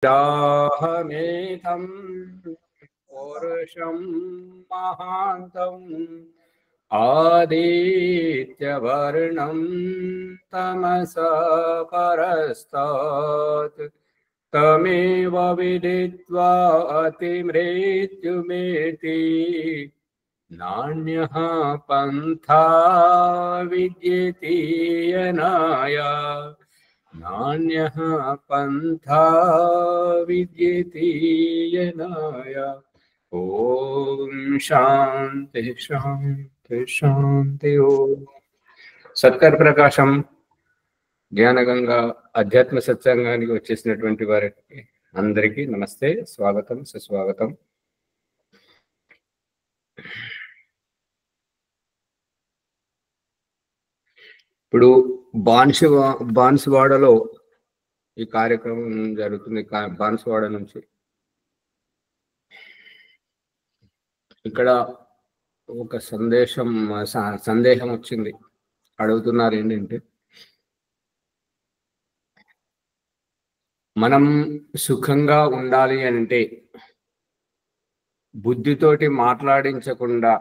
जाहमेतं पुरुषं महान्तम् आदित्यवर्णं तमसा परस्तात् तमेव विदित्वा अतिमृत्युमेति नान्यः पन्था विद्यते यनाय नान्यः पन्था विद्यते यनाय। ओम शांति शांति शांति। ओम సత్కర్ ప్రకాశం జ్ఞానగంగా అధ్యాత్మ సత్సంగానికి వచ్చేసినటువంటి వారికి అందరికీ నమస్తే, స్వాగతం, సుస్వాగతం. ఇప్పుడు బాన్సువాడలో ఈ కార్యక్రమం జరుగుతుంది. బాన్సువాడ నుంచి ఇక్కడ ఒక సందేహం వచ్చింది. అడుగుతున్నారు ఏంటంటే, మనం సుఖంగా ఉండాలి అంటే బుద్ధితోటి మాట్లాడకుండా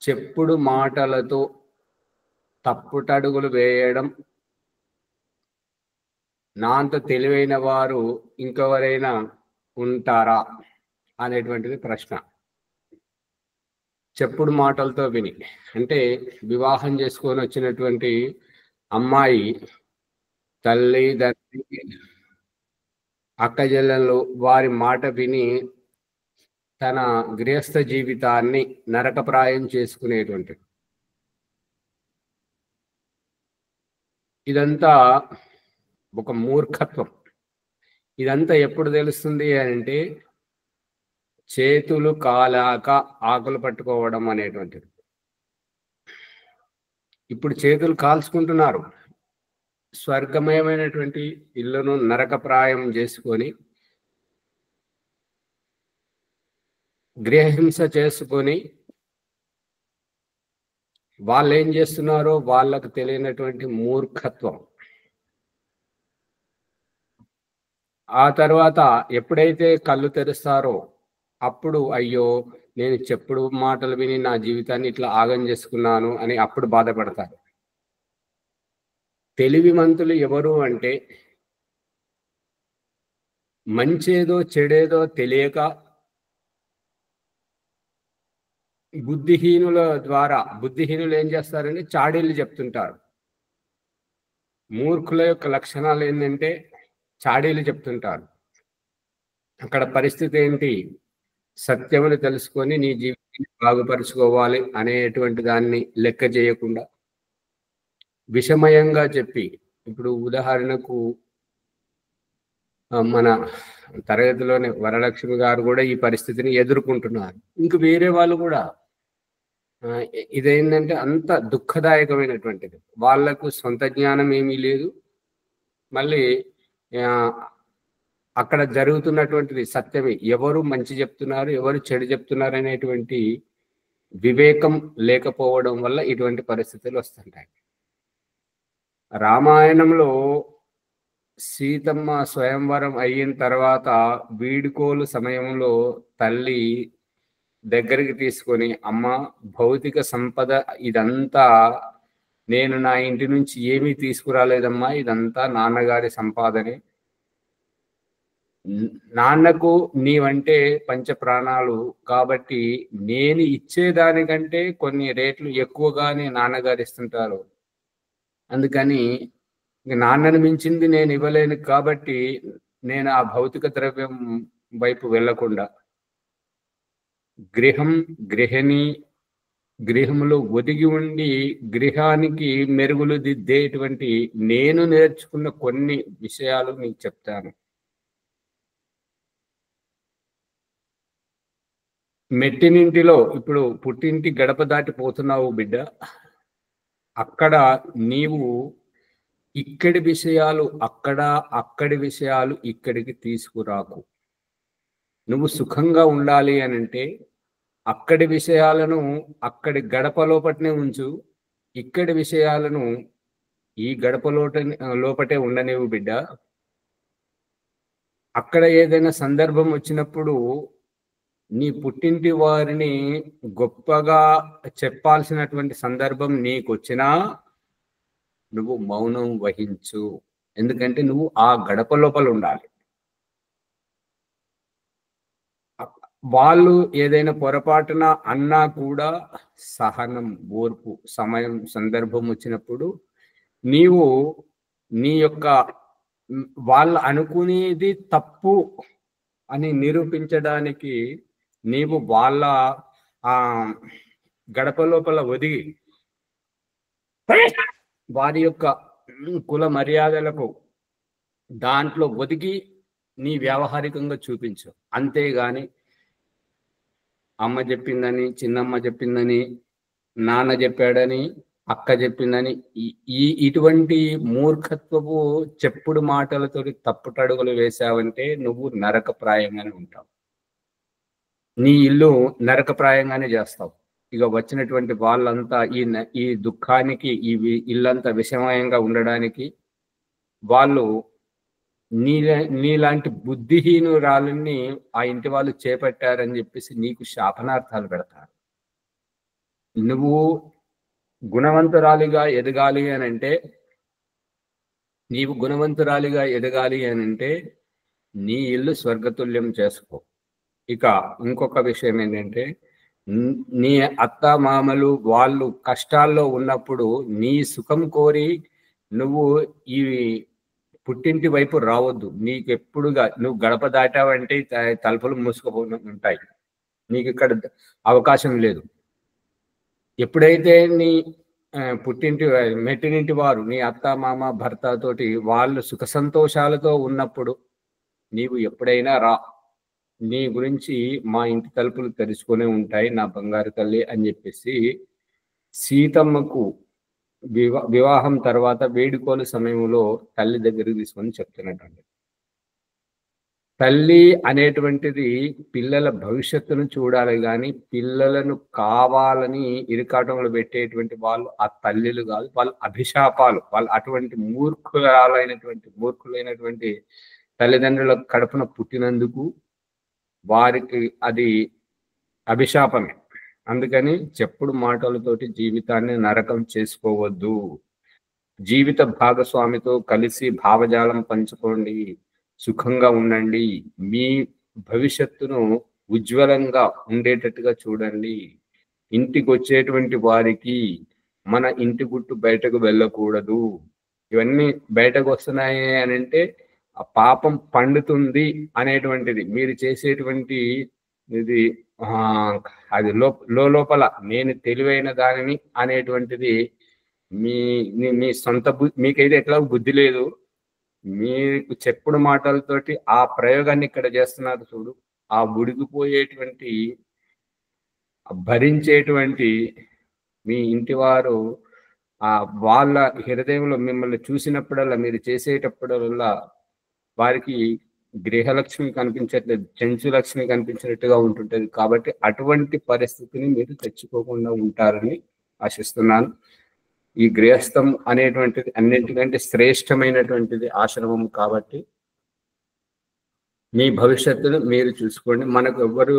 చెప్పుడు మాటలతో తప్పుటడుగులు వేయడం, నా అంత తెలివైన వారు ఇంకెవరైనా ఉంటారా అనేటువంటిది ప్రశ్న. చెప్పుడు మాటలతో విని అంటే వివాహం చేసుకొని వచ్చినటువంటి అమ్మాయి తల్లి తండ్రి అక్క చెల్లెళ్ళు వారి మాట విని తన గృహస్థ జీవితాన్ని నరకప్రాయం చేసుకునేటువంటి ఇదంతా ఒక మూర్ఖత్వం. ఇదంతా ఎప్పుడు తెలుస్తుంది అంటే చేతులు కాలాక ఆకులు పట్టుకోవడం అనేటువంటిది. ఇప్పుడు చేతులు కాల్చుకుంటున్నారు, స్వర్గమయమైనటువంటి ఇల్లును నరకప్రాయం చేసుకొని గృహహింస చేసుకొని వాళ్ళు ఏం చేస్తున్నారో వాళ్ళకు తెలియనటువంటి మూర్ఖత్వం. ఆ తర్వాత ఎప్పుడైతే కళ్ళు తెరుస్తారో అప్పుడు అయ్యో నేను చెప్పుడు మాటలు విని నా జీవితాన్ని ఇట్లా ఆగం చేసుకున్నాను అని అప్పుడు బాధపడతారు. తెలివిమంతులు ఎవరు అంటే మంచేదో చెడేదో తెలియక బుద్ధిహీనులు ఏం చేస్తారంటే చాడీలు చెప్తుంటారు. మూర్ఖుల యొక్క లక్షణాలు ఏంటంటే చాడీలు చెప్తుంటారు. అక్కడ పరిస్థితి ఏంటి? సత్యమును తెలుసుకొని నీ జీవితాన్ని బాగుపరుచుకోవాలి అనేటువంటి దాన్ని లెక్క చేయకుండా విషమయంగా చెప్పి, ఇప్పుడు ఉదాహరణకు మన తరగతిలోనే వరలక్ష్మి గారు కూడా ఈ పరిస్థితిని ఎదుర్కొంటున్నారు. ఇంక వేరే వాళ్ళు కూడా. ఇదేంటంటే అంత దుఃఖదాయకమైనటువంటిది. వాళ్లకు సొంత జ్ఞానం ఏమీ లేదు. మళ్ళీ అక్కడ జరుగుతున్నటువంటిది సత్యమే, ఎవరు మంచి చెప్తున్నారు ఎవరు చెడు చెప్తున్నారు అనేటువంటి వివేకం లేకపోవడం వల్ల ఇటువంటి పరిస్థితులు వస్తుంటాయి. రామాయణంలో సీతమ్మ స్వయంవరం అయిన తర్వాత వీడుకోలు సమయంలో తల్లి దగ్గరికి తీసుకొని, అమ్మ భౌతిక సంపద ఇదంతా నేను నా ఇంటి నుంచి ఏమీ తీసుకురాలేదమ్మా, ఇదంతా నాన్నగారి సంపాదనే. నాన్నకు నీవంటే పంచ ప్రాణాలు కాబట్టి నేను ఇచ్చేదానికంటే కొన్ని రేట్లు ఎక్కువగానే నాన్నగారు ఇస్తుంటారు. అందుకని నాన్నను మించింది నేను ఇవ్వలేను కాబట్టి నేను ఆ భౌతిక ద్రవ్యం వైపు వెళ్లకుండా గృహంలో ఒదిగి ఉండి గృహానికి మెరుగులు దిద్దేటువంటి నేను నేర్చుకున్న కొన్ని విషయాలు మీకు చెప్తాను. మెట్టినింటిలో ఇప్పుడు పుట్టింటి గడప దాటిపోతున్నావు బిడ్డ, అక్కడ నీవు ఇక్కడి విషయాలు అక్కడి విషయాలు ఇక్కడికి తీసుకురాకు. నువ్వు సుఖంగా ఉండాలి అని అంటే అక్కడి విషయాలను అక్కడి గడప లోపట్నే ఉంచు, ఇక్కడి విషయాలను ఈ గడప లోపటే ఉండనివ్వు బిడ్డ. అక్కడ ఏదైనా సందర్భం వచ్చినప్పుడు నీ పుట్టింటి వారిని గొప్పగా చెప్పాల్సినటువంటి సందర్భం నీకు వచ్చినా నువ్వు మౌనం వహించు. ఎందుకంటే నువ్వు ఆ గడప లోపల ఉండాలి. వాళ్ళు ఏదైనా పొరపాటున అన్నా కూడా సహనం, ఓర్పు, సమయం, సందర్భం వచ్చినప్పుడు నీవు నీ యొక్క వాళ్ళు అనుకునేది తప్పు అని నిరూపించడానికి నీవు వాళ్ళ ఆ గడప లోపల ఒదిగి వారి యొక్క కుల మర్యాదలకు దాంట్లో ఒదిగి నీ వ్యావహారికంగా చూపించు. అంతేగాని అమ్మ చెప్పిందని, చిన్నమ్మ చెప్పిందని, నాన్న చెప్పాడని, అక్క చెప్పిందని ఇటువంటి మూర్ఖత్వపు చెప్పుడు మాటలతో తప్పుటడుగులు వేశావంటే నువ్వు నరకప్రాయంగానే ఉంటావు. నీ ఇల్లు నరకప్రాయంగానే చేస్తావు. ఇక వచ్చినటువంటి వాళ్ళంతా ఈ దుఃఖానికి ఇల్లంతా విషమయంగా ఉండడానికి వాళ్ళు నీలాంటి బుద్ధిహీనురాలని ఆ ఇంటి వాళ్ళు చేపట్టారని చెప్పేసి నీకు శాపనార్థాలు పెడతారు. నువ్వు గుణవంతురాలిగా ఎదగాలి అని అంటే, నీవు గుణవంతురాలిగా ఎదగాలి అని అంటే నీ ఇల్లు స్వర్గతుల్యం చేసుకో. ఇక ఇంకొక విషయం ఏంటంటే, నీ అత్త మామలు వాళ్ళు కష్టాల్లో ఉన్నప్పుడు నీ సుఖం కోరి నువ్వు ఈ పుట్టింటి వైపు రావద్దు. నీకు ఎప్పుడుగా నువ్వు గడప దాటావంటే తలుపులు మూసుకుపోయి ఉంటాయి. నీకు ఇక్కడ అవకాశం లేదు. ఎప్పుడైతే నీ పుట్టింటి మెట్టినింటి వారు నీ అత్త మామ భర్త తోటి వాళ్ళు సుఖ సంతోషాలతో ఉన్నప్పుడు నీవు ఎప్పుడైనా రా, నీ గురించి మా ఇంటి తలుపులు తెరుచుకునే ఉంటాయి నా బంగారు తల్లి అని చెప్పేసి సీతమ్మకు వివాహం తర్వాత వేడుకోలు సమయంలో తల్లి దగ్గరికి తీసుకొని చెప్తున్నట్టండి. తల్లి అనేటువంటిది పిల్లల భవిష్యత్తును చూడాలి కానీ పిల్లలను కావాలని ఇరుకాటంలో పెట్టేటువంటి వాళ్ళు ఆ తల్లిలు కాదు, వాళ్ళు అభిశాపాలు. వాళ్ళు అటువంటి మూర్ఖులైనటువంటి తల్లిదండ్రుల కడుపున పుట్టినందుకు వారికి అది అభిశాపమే. అందుకని చెప్పుడు మాటలతోటి జీవితాన్ని నరకం చేసుకోవద్దు. జీవిత భాగస్వామితో కలిసి భావజాలం పంచుకోండి, సుఖంగా ఉండండి, మీ భవిష్యత్తును ఉజ్వలంగా ఉండేటట్టుగా చూడండి. ఇంటికి వచ్చేటువంటి వారికి మన ఇంటి గుట్టు బయటకు వెళ్ళకూడదు. ఇవన్నీ బయటకు వస్తున్నాయి అని అంటే ఆ పాపం పండుతుంది అనేటువంటిది మీరు చేసేటువంటి ఇది అది లోపల నేను తెలివైన దానిని అనేటువంటిది మీ సొంత మీకైతే ఎట్లా బుద్ధి లేదు. మీకు చెప్పుడు మాటలతోటి ఆ ప్రయోగాన్ని ఇక్కడ చేస్తున్నారు చూడు. ఆ ఉడికిపోయేటువంటి భరించేటువంటి మీ ఇంటి వారు వాళ్ళ హృదయంలో మిమ్మల్ని చూసినప్పుడల్లా మీరు చేసేటప్పుడల్లా వారికి గృహలక్ష్మి కనిపించట్లేదు, చెంచు లక్ష్మి కనిపించినట్టుగా ఉంటుంటది. కాబట్టి అటువంటి పరిస్థితిని మీరు తెచ్చుకోకుండా ఉంటారని ఆశిస్తున్నాను. ఈ గృహస్థం అనేటువంటిది అన్నింటికంటే శ్రేష్టమైనటువంటిది ఆశ్రమం. కాబట్టి మీ భవిష్యత్తును మీరు చూసుకోండి. మనకు ఎవ్వరు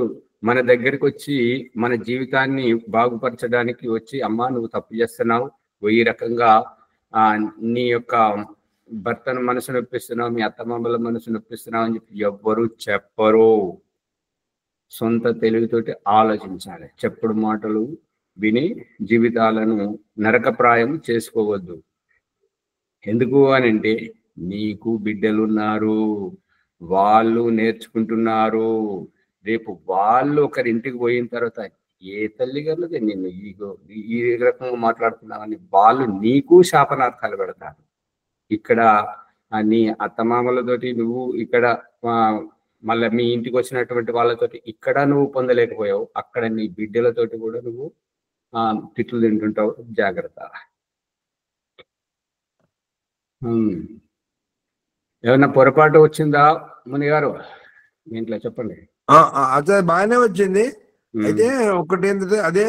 మన దగ్గరికి వచ్చి మన జీవితాన్ని బాగుపరచడానికి వచ్చి అమ్మా నువ్వు తప్పు చేస్తున్నావు, ఈ రకంగా నీ యొక్క భర్తను మనసు నొప్పిస్తున్నావు, మీ అత్తమామల మనసు నొప్పిస్తున్నావు అని చెప్పి ఎవ్వరు చెప్పరు. సొంత తెలివితోటి ఆలోచించాలి. చెప్పుడు మాటలు విని జీవితాలను నరకప్రాయం చేసుకోవద్దు. ఎందుకు అని అంటే నీకు బిడ్డలున్నారు, వాళ్ళు నేర్చుకుంటున్నారు. రేపు వాళ్ళు ఒకరింటికి పోయిన తర్వాత ఏ తల్లి గారులదే నిన్ను ఈ రకంగా మాట్లాడుతున్నావని వాళ్ళు నీకు శాపనార్థాలు పెడతారు. ఇక్కడ నీ అత్తమామలతోటి నువ్వు ఇక్కడ మళ్ళీ మీ ఇంటికి వచ్చినటువంటి వాళ్ళతోటి ఇక్కడ నువ్వు పొందలేకపోయావు, అక్కడ నీ బిడ్డలతోటి కూడా నువ్వు తిట్లు తింటుంటావు. జాగ్రత్త. ఏమన్నా పొరపాటు వచ్చిందా ముని గారు మీ ఇంట్లో? చెప్పండి. అదే బాగానే వచ్చింది. అయితే ఒకటి ఏంటంటే అదే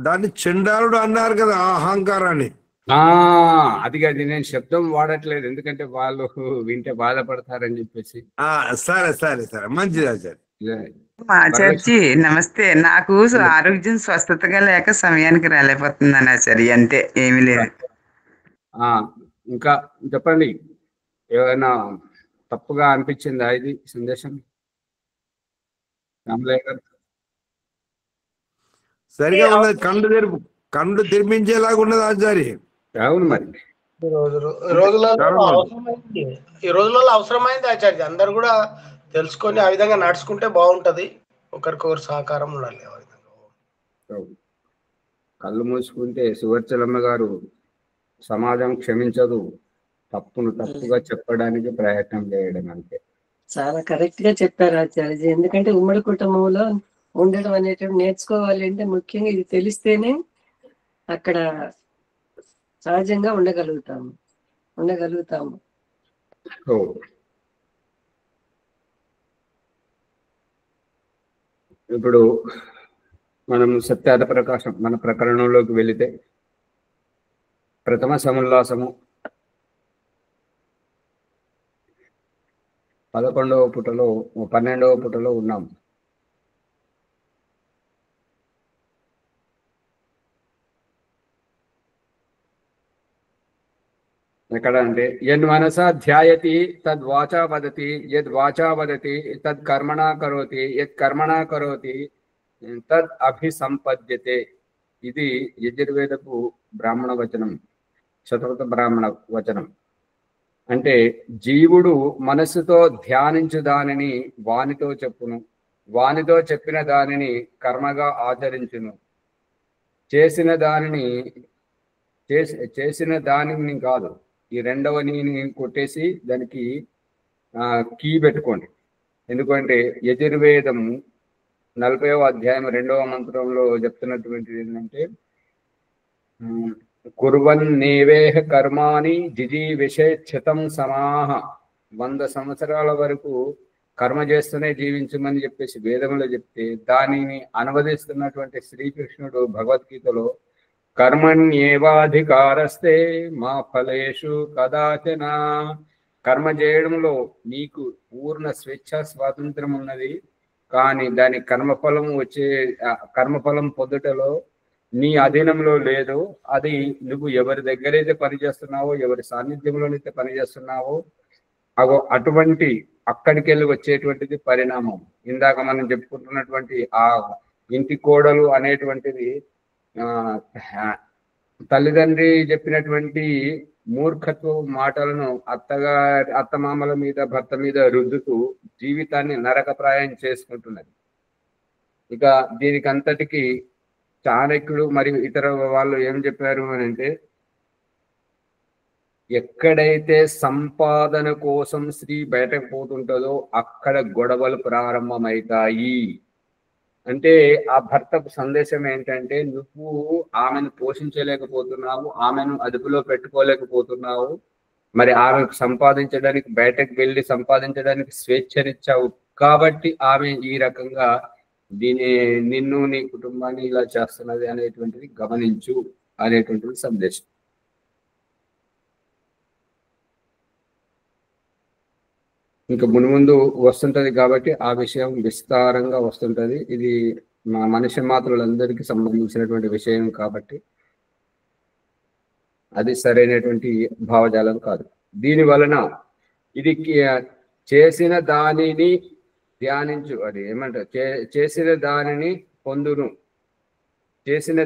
దాన్ని చండాలుడు అన్నారు కదా, అహంకారాన్ని. అది కాదు, నేను శబ్దం వాడట్లేదు, ఎందుకంటే వాళ్ళు వింటే బాధపడతారని చెప్పేసి. సరే సరే సరే, మంచిది ఆచార్య. ఆచార్జీ నమస్తే. నాకు ఆరోగ్యం స్వస్థతగా లేక సమయానికి రాలేకపోతున్నాను ఆచార్య, అంతే, ఏమీ లేదు. ఇంకా చెప్పండి, ఏమైనా తప్పుగా అనిపించిందా ఇది సందేశం? సరిగా ఉన్నది, కండు తెరిపించేలాగా ఉన్నది ఆచార్య. అవును మరి, ఈ రోజులలో అవసరమైంది ఆచార్య. అందరు కూడా తెలుసుకొని ఆ విధంగా నడుచుకుంటే బాగుంటది, ఒకరికొకరు సహకారం ఉండాలి. కళ్ళు మూసుకుంటే సువర్చలమ్మ గారు సమాజం క్షమించదు, తప్పును తప్పుగా చెప్పడానికి ప్రయత్నం చేయడం అంతే. చాలా కరెక్ట్ గా చెప్పారు ఆచార్య. ఎందుకంటే ఉమ్మడి కుటుంబంలో ఉండడం అనేటువంటి నేర్చుకోవాలి అంటే ముఖ్యంగా ఇది తెలిస్తేనే అక్కడ సహజంగా ఉండగలుగుతాము. ఇప్పుడు మనం సత్యార్థ ప్రకాశం మన ప్రకరణంలోకి వెళితే ప్రథమ సముల్లాసము 11వ పుటలో 12వ పుటలో ఉన్నాం. ఎక్కడ అంటే యన్మనసా ధ్యాయతి తద్వాచా వదతి, యద్వాచా వదతి తద్ కర్మణా కరోతి, యత్ కర్మణా కరోతి తద్ అభిసంపద్యతే. ఇది యజుర్వేదపు బ్రాహ్మణ వచనం, శతవత బ్రాహ్మణ వచనం. అంటే జీవుడు మనస్సుతో ధ్యానించు దానిని వానితో చెప్పును, వానితో చెప్పిన దానిని కర్మగా ఆచరించును, చేసిన దానిని కాదు, ఈ రెండవ నీని కొట్టేసి దానికి కీ పెట్టుకోండి. ఎందుకంటే యజుర్వేదం 40వ అధ్యాయం 2వ మంత్రంలో చెప్తున్నటువంటిది ఏంటంటే కుర్వన్నేవేహ కర్మాని జిజీవిషేచ్ఛతం సమాహ. 100 సంవత్సరాల వరకు కర్మ చేస్తూనే జీవించమని చెప్పేసి వేదంలో చెప్తే దానిని అనువదిస్తున్నటువంటి శ్రీకృష్ణుడు భగవద్గీతలో కర్మణ్యేవాధికారస్తే మా ఫలేషు కదాచన. కర్మ చేయడంలో నీకు పూర్ణ స్వేచ్ఛ స్వాతంత్రం ఉన్నది, కానీ దాని కర్మఫలం పొందుటలో నీ అధీనంలో లేదు. అది నువ్వు ఎవరి దగ్గరైతే పనిచేస్తున్నావో, ఎవరి సాన్నిధ్యంలోనైతే పనిచేస్తున్నావో అటువంటి అక్కడికి వెళ్ళి వచ్చేటువంటిది పరిణామం. ఇందాక మనం చెప్పుకుంటున్నటువంటి ఆ ఇంటి కోడలు అనేటువంటిది తల్లిదండ్రి చెప్పినటువంటి మూర్ఖత్వ మాటలను అత్తమామల మీద భర్త మీద రుద్దుతూ జీవితాన్ని నరకప్రాయం చేసుకుంటున్నది. ఇక దీనికి అంతటికి చాణక్యుడు మరియు ఇతర వాళ్ళు ఏం చెప్పారు అని అంటే, ఎక్కడైతే సంపాదన కోసం స్త్రీ బయటకు పోతుంటుందో అక్కడ గొడవలు ప్రారంభమవుతాయి. అంటే ఆ భర్తకు సందేశం ఏంటంటే, నువ్వు ఆమెను పోషించలేకపోతున్నావు, ఆమెను అదుపులో పెట్టుకోలేకపోతున్నావు, మరి ఆమెకు సంపాదించడానికి బయటకు వెళ్ళి సంపాదించడానికి స్వేచ్ఛనిచ్చావు కాబట్టి ఆమె ఈ రకంగా నిన్ను నీ కుటుంబాన్ని ఇలా చేస్తున్నది అనేటువంటిది గమనించు అనేటువంటిది సందేశం. ఇంకా మున్ముందు వస్తుంటది కాబట్టి ఆ విషయం విస్తారంగా వస్తుంటది. ఇది మా మనిషి మాత్రులందరికీ సంబంధించినటువంటి విషయం కాబట్టి అది సరైనటువంటి భావజాలం కాదు. దీని వలన ఇది చేసిన దానిని ధ్యానించు, అది ఏమంటారు, చేసిన దానిని పొందును, చేసిన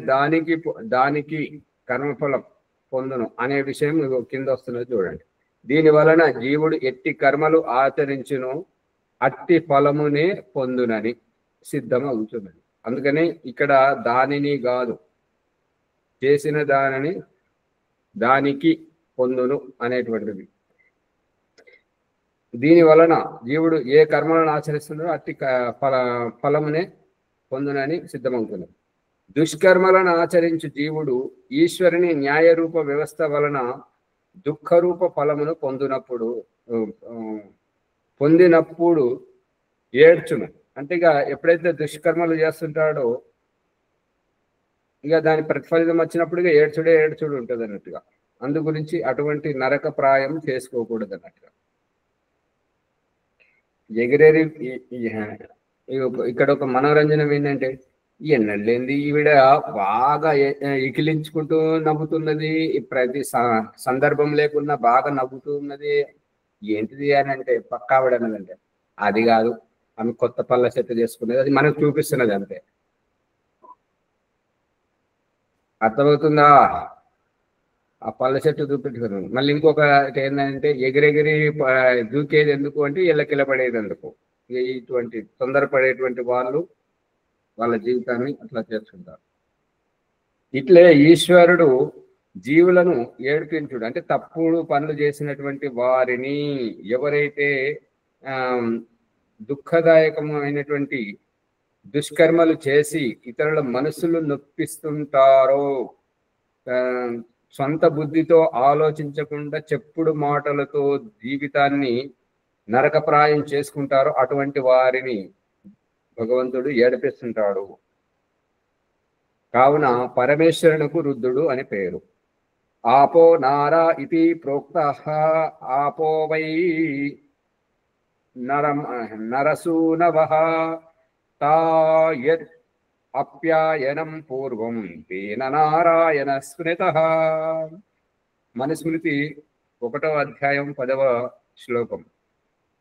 దానికి కర్మఫలం పొందును అనే విషయం కింద వస్తున్నది చూడండి. దీని వలన జీవుడు ఎట్టి కర్మలు ఆచరించును అట్టి ఫలమునే పొందునని సిద్ధం అవుతున్నది. అందుకని ఇక్కడ దానిని కాదు, చేసిన దానికి పొందును అనేటువంటిది. దీని వలన జీవుడు ఏ కర్మలను ఆచరిస్తున్నాడో అట్టి ఫలమునే పొందునని సిద్ధమవుతుంది. దుష్కర్మలను ఆచరించు జీవుడు ఈశ్వరుని న్యాయరూప వ్యవస్థ వలన దుఃఖరూప ఫలమును పొందినప్పుడు ఏడ్చును. అంటే ఇక ఎప్పుడైతే దుష్కర్మలు చేస్తుంటాడో ఇక దాని ప్రతిఫలితం వచ్చినప్పుడు ఇక ఏడ్చుడే ఏడ్చుడు ఉంటుంది అన్నట్టుగా. అందు గురించి అటువంటి నరక ప్రాయం చేసుకోకూడదు అన్నట్టుగా. ఎగిరేరి ఇక్కడ ఒక మనోరంజనం ఏంటంటే, ఎన్నెళ్ళేంది ఈవిడ బాగా ఇకిలించుకుంటూ నవ్వుతున్నది, ప్రతి సందర్భం లేకున్నా బాగా నవ్వుతూ ఉన్నది, ఏంటిది అని అంటే పక్కా ఆవిడ అన్నదంటే అది కాదు, ఆమె కొత్త పళ్ళ చెత్త చేసుకునేది, అది మనకు చూపిస్తున్నది అంతే. అర్థమవుతుందా? ఆ పళ్ళ చెట్టు చూపించుకున్నాను. మళ్ళీ ఇంకొకటి ఏంటంటే ఎగిరెగిరి దూకేది ఎందుకు అంటే ఇళ్ళకిలబడేది ఎందుకు. ఇటువంటి తొందరపడేటువంటి వాళ్ళు వాళ్ళ జీవితాన్ని అట్లా చేసుకుంటారు. ఇట్లే ఈశ్వరుడు జీవులను ఏడిపించుడు అంటే తప్పుడు పనులు చేసినటువంటి వారిని, ఎవరైతే దుఃఖదాయకమైనటువంటి దుష్కర్మలు చేసి ఇతరుల మనసులు నొప్పిస్తుంటారో, సొంత బుద్ధితో ఆలోచించకుండా చెప్పుడు మాటలతో జీవితాన్ని నరకప్రాయం చేసుకుంటారో అటువంటి వారిని భగవంతుడు ఏడిపిస్తుంటాడు. కావున పరమేశ్వరునకు రుద్రుడు అని పేరు. ఆపో నారా ఇది ప్రోక్త ఆపో వై నరసూనవః తాయత్ అప్యాయనం పూర్వం తేన నారాయణ స్మృతః. మనుస్మృతి 1వ అధ్యాయం 10వ శ్లోకం.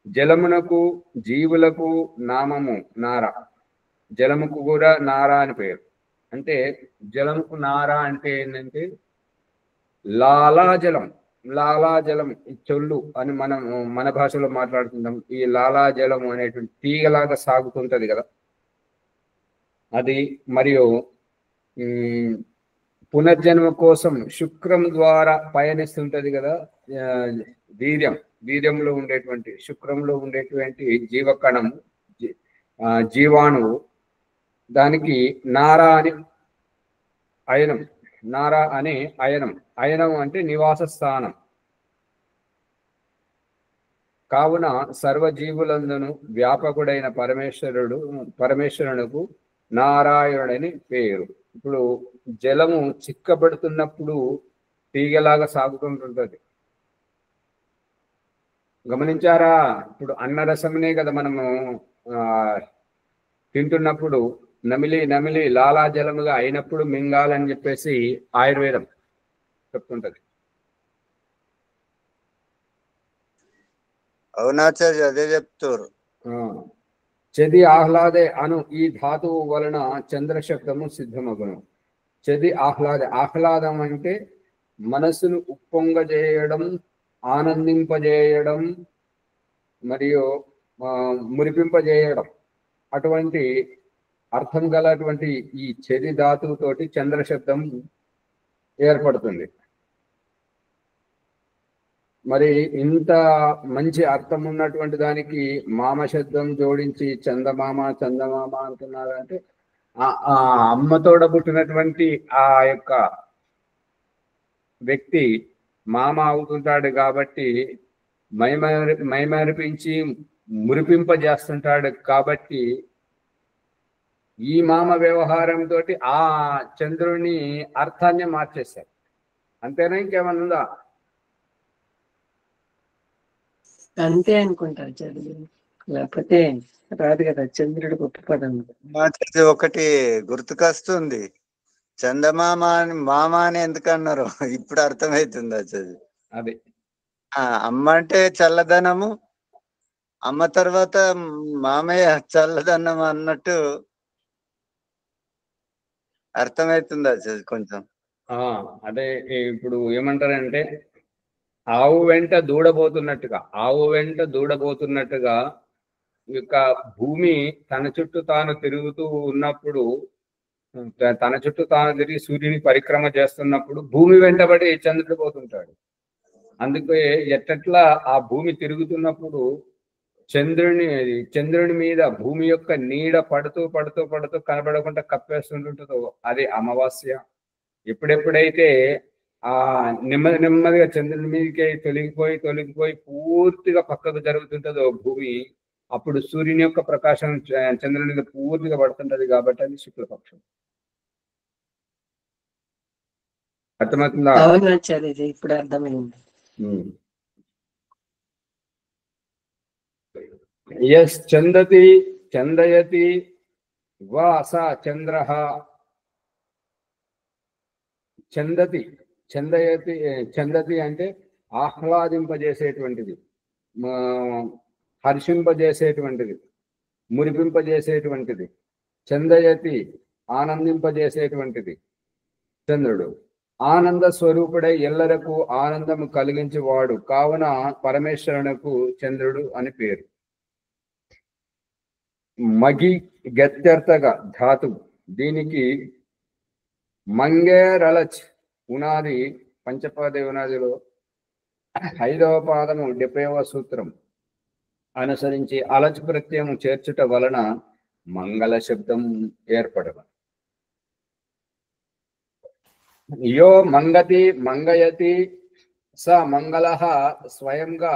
జలమునకు జీవులకు నామము నార, జలముకు కూడా నార అని పేరు. అంటే జలముకు నార అంటే ఏంటంటే లాలాజలం. లాలాజలం చొల్లు అని మనం మన భాషలో మాట్లాడుతుంటాం. ఈ లాలాజలం అనేటువంటి తీగలాగా సాగుతుంటది కదా అది. మరియు పునర్జన్మ కోసం శుక్రం ద్వారా పయనిస్తుంటది కదా వీర్యంలో ఉండేటువంటి శుక్రంలో ఉండేటువంటి జీవకణము జీవాణువు, దానికి నారా అని అయనం, నారా అనే అయనం. అయనం అంటే నివాస స్థానం. కావున సర్వజీవులందును వ్యాపకుడైన పరమేశ్వరునకు నారాయణుడని పేరు. ఇప్పుడు జలము చిక్కబడుతున్నప్పుడు తీగలాగా సాగుతుంటుంటది, గమనించారా? ఇప్పుడు అన్నరసమునే కదా మనము తింటున్నప్పుడు నమిలి నమిలి లాలాజలముగా అయినప్పుడు మింగాలని చెప్పేసి ఆయుర్వేదం చెప్తుంటది. అవునాచార్య అదే చెప్తారు. చది ఆహ్లాదే అను ఈ ధాతువు వలన చంద్రశబ్దము సిద్ధమగును. చది ఆహ్లాదే, ఆహ్లాదం అంటే మనసును ఉప్పొంగజేయడం, ఆనందింపజేయడం మరియు మురిపింపజేయడం. అటువంటి అర్థం గలటువంటి ఈ చది ధాతువుతోటి చంద్రశబ్దం ఏర్పడుతుంది. మరి ఇంత మంచి అర్థం ఉన్నటువంటి దానికి మామ శబ్దం జోడించి చందమామ చందమామ అంటున్నారు అంటే ఆ అమ్మతోడ పుట్టినటువంటి ఆ యొక్క వ్యక్తి మామ అవుతుంటాడు కాబట్టి, మైమరిపించి మురిపింపజేస్తుంటాడు కాబట్టి ఈ మామ వ్యవహారంతో ఆ చంద్రుని అర్థాన్ని మార్చేశారు. అంతేనా? ఇంకేమన్నా ఉందా? అంతే అనుకుంటారు చదువు, లేకపోతే రాదు కదా. చంద్రుడు గొప్ప పదం. ఒకటి గుర్తుకొస్తుంది, చందమామ అని మామ అని ఎందుకు అన్నారు ఇప్పుడు అర్థమవుతుంది. చదువు అదే అమ్మ అంటే చల్లదనము, అమ్మ తర్వాత మామయ్య చల్లదనం అన్నట్టు అర్థమవుతుందా కొంచెం? అదే ఇప్పుడు ఏమంటారంటే ఆవు వెంట దూడబోతున్నట్టుగా, ఆవు వెంట దూడబోతున్నట్టుగా యొక్క భూమి తన చుట్టూ తాను తిరుగుతూ ఉన్నప్పుడు, తన చుట్టూ తాను తిరిగి సూర్యుని పరిక్రమ చేస్తున్నప్పుడు భూమి వెంటబడి చంద్రుడు పోతుంటాడు. అందుకే ఎట్టట్లా ఆ భూమి తిరుగుతున్నప్పుడు చంద్రుని మీద భూమి యొక్క నీడ పడుతూ పడుతూ పడుతూ కనబడకుండా కప్పేస్తుంటుంటుందో అది అమావాస్య. ఎప్పుడెప్పుడైతే ఆ నెమ్మది నెమ్మదిగా చంద్రుని మీదకి తొలగిపోయి పూర్తిగా పక్కకు జరుగుతుంటుందో భూమి, అప్పుడు సూర్యుని యొక్క ప్రకాశం చంద్రుని మీద పూర్తిగా పడుతుంటది కాబట్టి అది శుక్లపక్షం. అర్థమవుతుందా? అవును ఆచార్యజీ, ఇప్పుడు అర్థమైంది. యస్ చందతి చందయతి వా స చంద్రః. చందతి చందయతి చందతి అంటే ఆహ్లాదింపజేసేటువంటిది, హర్షింపజేసేటువంటిది, మురిపింపజేసేటువంటిది. చందయతి ఆనందింపజేసేటువంటిది చంద్రుడు. ఆనంద స్వరూపుడై ఎల్లరకు ఆనందము కలిగించేవాడు కావున పరమేశ్వరునకు చంద్రుడు అని పేరు. మగి గత్యర్థక ధాతువు. దీనికి మంగేరలచ్ ఉనాది పంచపద ఉనాదిలో 5వ పాదము 70వ సూత్రం అనుసరించి అలచ్ ప్రత్యయం చేర్చుట వలన మంగళ శబ్దం ఏర్పడదు. యో మంగతి మంగయతి స మంగళ స్వయంగా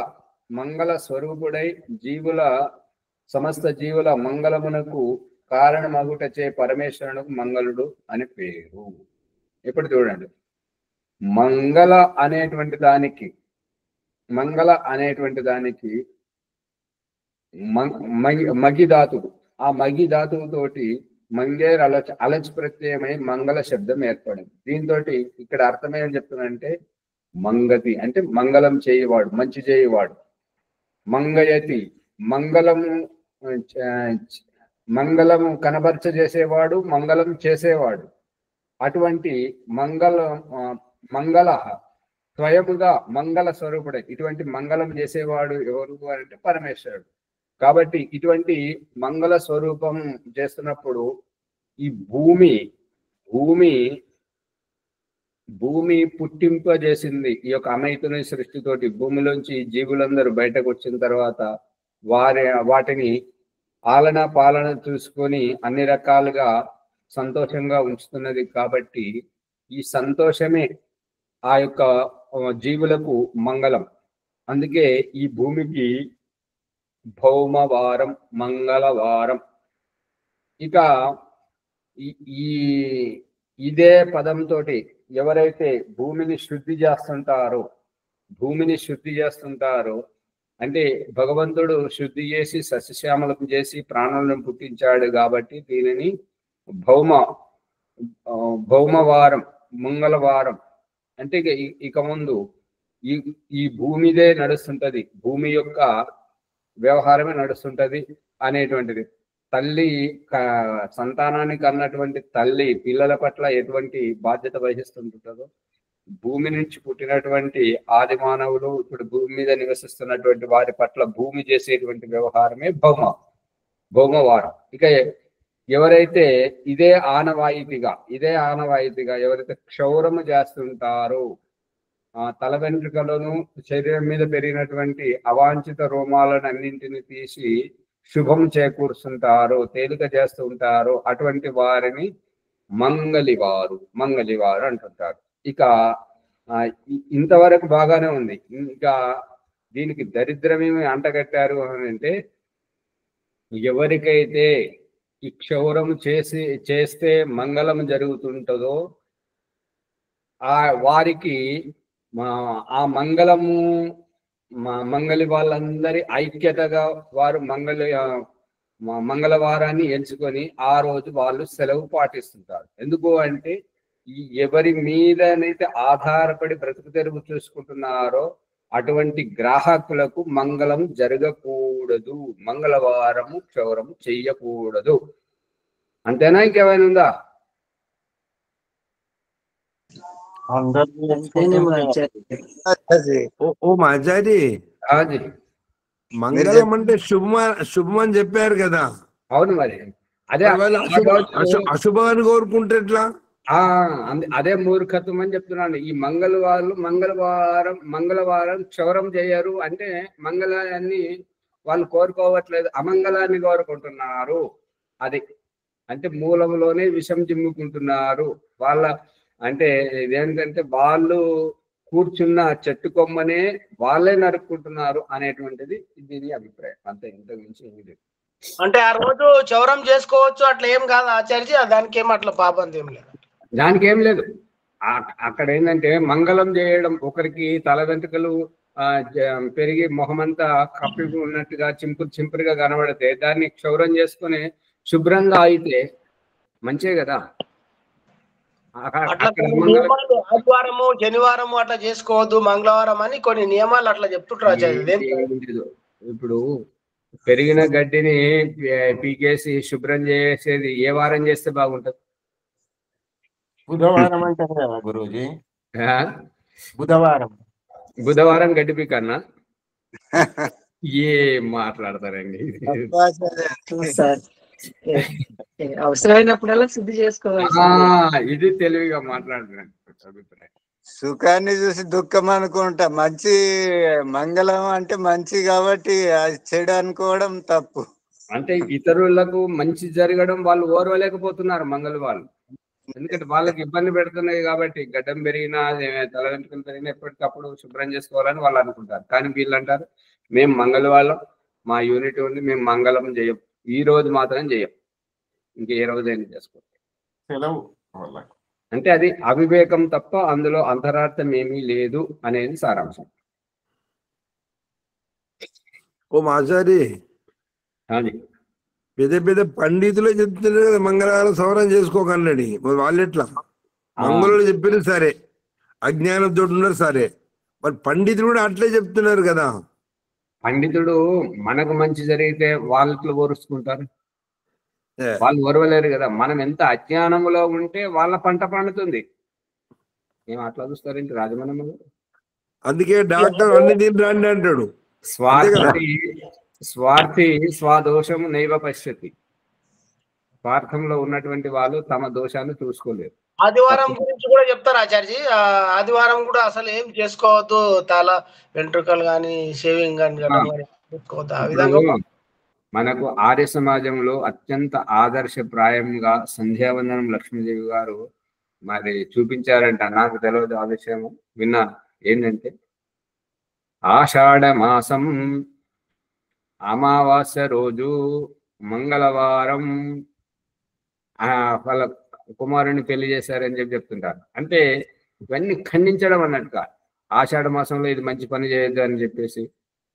మంగళ స్వరూపుడై సమస్త జీవుల మంగళమునకు కారణమగుటచే పరమేశ్వరునకు మంగళుడు అని పేరు. ఇప్పుడు చూడండి, మంగళ అనేటువంటి దానికి మగి ధాతువు. ఆ మగి ధాతువు తోటి మంగేర్ అలచ్ ప్రత్యయమై మంగళ శబ్దం ఏర్పడింది. దీంతో ఇక్కడ అర్థమేమని చెప్తున్నానంటే, మంగతి అంటే మంగళం చేయవాడు, మంచి చేయవాడు. మంగయతి మంగళము కనబరచజేసేవాడు, మంగళం చేసేవాడు. అటువంటి మంగళ స్వయముగా మంగళ స్వరూపుడే. ఇటువంటి మంగళం చేసేవాడు ఎవరు అంటే పరమేశ్వరుడు. కాబట్టి ఇటువంటి మంగళ స్వరూపం చేస్తున్నప్పుడు ఈ భూమి పుట్టింపజేసింది. ఈ యొక్క అమైతుని సృష్టితోటి భూమిలోంచి జీవులందరూ బయటకు వచ్చిన తర్వాత వాటిని ఆలన పాలన చూసుకొని అన్ని రకాలుగా సంతోషంగా ఉంచుతున్నది. కాబట్టి ఈ సంతోషమే ఆ యొక్క జీవులకు మంగళం. అందుకే ఈ భూమికి భౌమవారం, మంగళవారం. ఇక ఇదే పదంతో ఎవరైతే భూమిని శుద్ధి చేస్తుంటారో అంటే భగవంతుడు శుద్ధి చేసి సస్యశ్యామలం చేసి ప్రాణులను పుట్టించాడు. కాబట్టి దీనిని భౌమవారం, మంగళవారం అంటే ఇక ముందు ఈ భూమిదే నడుస్తుంటది, భూమి యొక్క వ్యవహారమే నడుస్తుంటది అనేటువంటిది. తల్లి సంతానానికి అన్నటువంటి తల్లి పిల్లల పట్ల ఎటువంటి బాధ్యత వహిస్తుంటుందో, భూమి నుంచి పుట్టినటువంటి ఆది మానవులు ఇప్పుడు భూమి మీద నివసిస్తున్నటువంటి వారి పట్ల భూమి చేసేటువంటి వ్యవహారమే భౌమవారం. ఇక ఎవరైతే ఇదే ఆనవాయితీగా ఎవరైతే క్షౌరము చేస్తుంటారో, తల వెంట్రుకలను శరీరం మీద పెరిగినటువంటి అవాంఛిత రోమాలను అన్నింటిని తీసి శుభం చేకూరుస్తుంటారో, తేలిక చేస్తూ ఉంటారో అటువంటి వారిని మంగళివారు అంటుంటారు. ఇక ఇంతవరకు బాగానే ఉంది. ఇంకా దీనికి దరిద్రమేమి అంటగట్టారు అని అంటే, ఎవరికైతే ఈ క్షౌరం చేస్తే మంగళం జరుగుతుంటుందో వారికి ఆ మంగళి వాళ్ళందరి ఐక్యతగా వారు మంగళవారాన్ని ఎంచుకొని ఆ రోజు వాళ్ళు సెలవు పాటిస్తుంటారు. ఎందుకు అంటే ఎవరి మీదనైతే ఆధారపడి బ్రతుకు తెరువు చూసుకుంటున్నారో అటువంటి గ్రాహకులకు మంగళం జరగకూడదు, మంగళవారము క్షౌరము చెయ్యకూడదు. అంతేనా? ఇంకేమైనా ఉందా? మంగళం అంటే శుభం అని చెప్పారు కదా. అవును, మరి అదే అశుభాన్ని కోరుకుంటే ఎట్లా? అదే మూర్ఖత్వం అని చెప్తున్నాను. ఈ మంగళవారం క్షౌరం చేయరు అంటే మంగళాన్ని వాళ్ళు కోరుకోవట్లేదు, అమంగళాన్ని కోరుకుంటున్నారు. అది అంటే మూలంలోనే విషం చిమ్ముకుంటున్నారు. అంటే ఇదేంటంటే వాళ్ళు కూర్చున్న చెట్టు కొమ్మనే వాళ్ళే నరుక్కుంటున్నారు అనేటువంటిది దీని అభిప్రాయం. అంతే, ఇంతకు మించి ఏమీ లేదు. అంటే ఆ రోజు క్షౌరం చేసుకోవచ్చు, అట్లా ఏం కాదు ఆచార్య? దానికి ఏం అట్లా పాపం ఏం లేదు, దానికి ఏం లేదు. అక్కడ ఏంటంటే మంగళం చేయడం, ఒకరికి తల వెంట్రుకలు పెరిగి మొహమంతా కప్పి ఉన్నట్టుగా చింపురుగా కనబడితే దాన్ని క్షౌరం చేసుకుని శుభ్రంగా అయితే మంచిదే కదా. అట్లా నియమాలు ఆదివారము శనివారము అట్లా చేసుకోవద్దు, మంగళవారం అని కొన్ని నియమాలు అట్లా చెప్తుంటారు. ఇప్పుడు పెరిగిన గడ్డిని పీకేసి శుభ్రం చేసేది ఏ వారం చేస్తే బాగుంటది? బుధవారం అంటే కదా గురూజీ, బుధవారం గడ్డి పీకన్నా ఏం మాట్లాడతారండి. అవసరమైనప్పుడల్లా శుద్ధి చేసుకోవాలి. ఇది తెలివిగా మాట్లాడుతున్నాను. సుఖాన్ని చూసి దుఃఖం అనుకుంటా. మంచి మంగళం అంటే మంచి కాబట్టి అది చెడు అనుకోవడం తప్పు. అంటే ఇతరులకు మంచి జరగడం వాళ్ళు ఓర్వలేకపోతున్నారు మంగళ వాళ్ళు. ఎందుకంటే వాళ్ళకి ఇబ్బంది పెడుతున్నాయి కాబట్టి గడ్డం పెరిగినా తల వెంట్రుకలు పెరిగినా ఎప్పటికప్పుడు శుభ్రం చేసుకోవాలని వాళ్ళు అనుకుంటారు. కానీ వీళ్ళు అంటారు మేము మంగళ వాళ్ళం, మా యూనిట్ ఉంది, మేము మంగళం చేయం, ఈ రోజు మాత్రం చేయం, ఇంకే ఏ రోజైనా చేసుకోవాలి. అంటే అది అవివేకం తప్ప అందులో అంతరార్థం ఏమీ లేదు అనేది సారాంశం. ఓ మాచారి, అది పెద్ద పెద్ద పండితులే చెప్తున్నారు కదా మంగళవారం సవరం చేసుకోకన్నాడు. వాళ్ళు ఎట్లా మంగళుడు చెప్పిన సరే, అజ్ఞానంతో ఉన్నారు సరే, మరి పండితులు కూడా అట్లే చెప్తున్నారు కదా. పండితుడు మనకు మంచి జరిగితే వాళ్ళకి ఓరుచుకుంటారు, వాళ్ళు ఓరవలేరు కదా. మనం ఎంత అజ్ఞానంలో ఉంటే వాళ్ళ పంట పండుతుంది. ఏం అట్లా చూస్తారేంటి రాజమన్నమ్మ గారు? అందుకే డాక్టర్ అన్ని తింటాండి అంటాడు. స్వార్థి స్వదోషము నైవ పశ్యతి. స్వార్థంలో ఉన్నటువంటి వాళ్ళు తమ దోషాన్ని చూసుకోలేరు. ఆదివారం గురించి కూడా చెప్తారు ఆచార్యజీ. ఆదివారం కూడా అసలు ఏం చేసుకోవద్దు, తల వెంట్రుకలు కానీ షేవింగ్ కానీ చేసుకోవద్దు. ఆ విధంగా మనకు ఆర్య సమాజంలో అత్యంత ఆదర్శప్రాయంగా సంధ్యావందనం లక్ష్మీదేవి గారు మరి చూపించారంట. నాకు తెలియదు ఆ విషయం, విన్నాను. ఏంటంటే ఆషాఢ మాసం అమావాస్య రోజు మంగళవారం వాళ్ళ కుమారుని పెళ్లి చేశారని చెప్తుంటారు. అంటే ఇవన్నీ ఖండించడం అన్నట్టుగా. ఆషాఢ మాసంలో ఇది మంచి పని చేయొద్దు అని చెప్పేసి,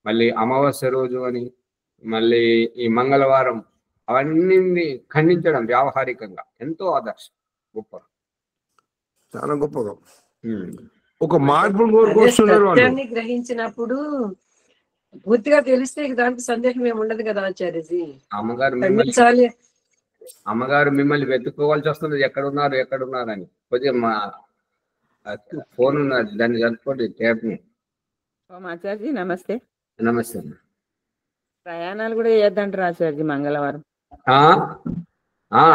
మళ్ళీ అమావాస్య రోజు అని, మళ్ళీ ఈ మంగళవారం, అవన్నీ ఖండించడం వ్యావహారికంగా ఎంతో ఆదర్శం. గొప్ప, చాలా గొప్పగా ఒక మార్పు కోరుకొస్తున్నారు. గ్రహించినప్పుడు పూర్తిగా తెలిస్తే దానికి సందేహం ఏమి ఉండదు కదా ఆచార్యజీ. అమ్మగారు మిమ్మల్ని వెతుక్కోవాల్సి వస్తుంది, ఎక్కడున్నారు అని. కొద్దిగా మా ఫోన్ ఉన్నది, దాన్ని కలుపుకోండి ట్యాప్ ని. ఆచార్యజీ నమస్తే. నమస్తే. ప్రయాణాలు కూడా చేయొద్దంటారు ఆచార్యజీ మంగళవారం.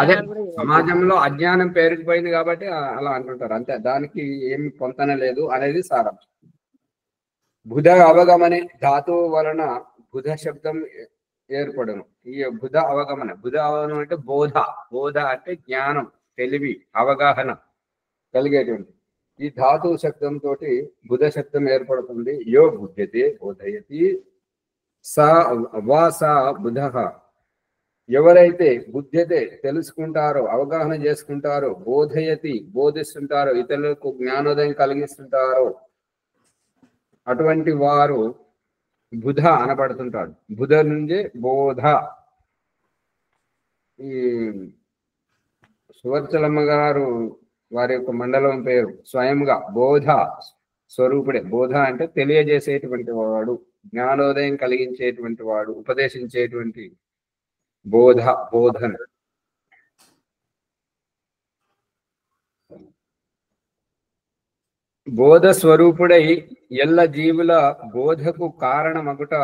అదే సమాజంలో అజ్ఞానం పేరుకుపోయింది కాబట్టి అలా అంటుంటారు, అంతే. దానికి ఏమి పొంతన లేదు అనేది సారాంశం. బుధ అవగమనే ధాతువు వలన బుధ శబ్దం ఏర్పడను. ఈ బుధ అవగమన అంటే బోధ అంటే జ్ఞానం, తెలివి, అవగాహన కలిగేటువంటి ఈ ధాతువు శబ్దంతో బుధ శబ్దం ఏర్పడుతుంది. యో బుధ్యతే బోధయతి సా బుధ. ఎవరైతే బుద్ధ్యతే తెలుసుకుంటారో, అవగాహన చేసుకుంటారో, బోధయతి బోధిస్తుంటారో, ఇతరులకు జ్ఞానోదయం కలిగిస్తుంటారో, అటువంటి వారు బుధ అనబడుతుంటాడు. బుధ నుండి బోధ. ఈ సువర్చలమ్మ గారు వారి యొక్క మండలం పేరు స్వయంగా బోధ స్వరూపుడే. బోధ అంటే తెలియజేసేటువంటి వాడు, జ్ఞానోదయం కలిగించేటువంటి వాడు, ఉపదేశించేటువంటి బోధన. బోధ స్వరూపుడై ఎల్ల జీవుల బోధకు కారణమగుట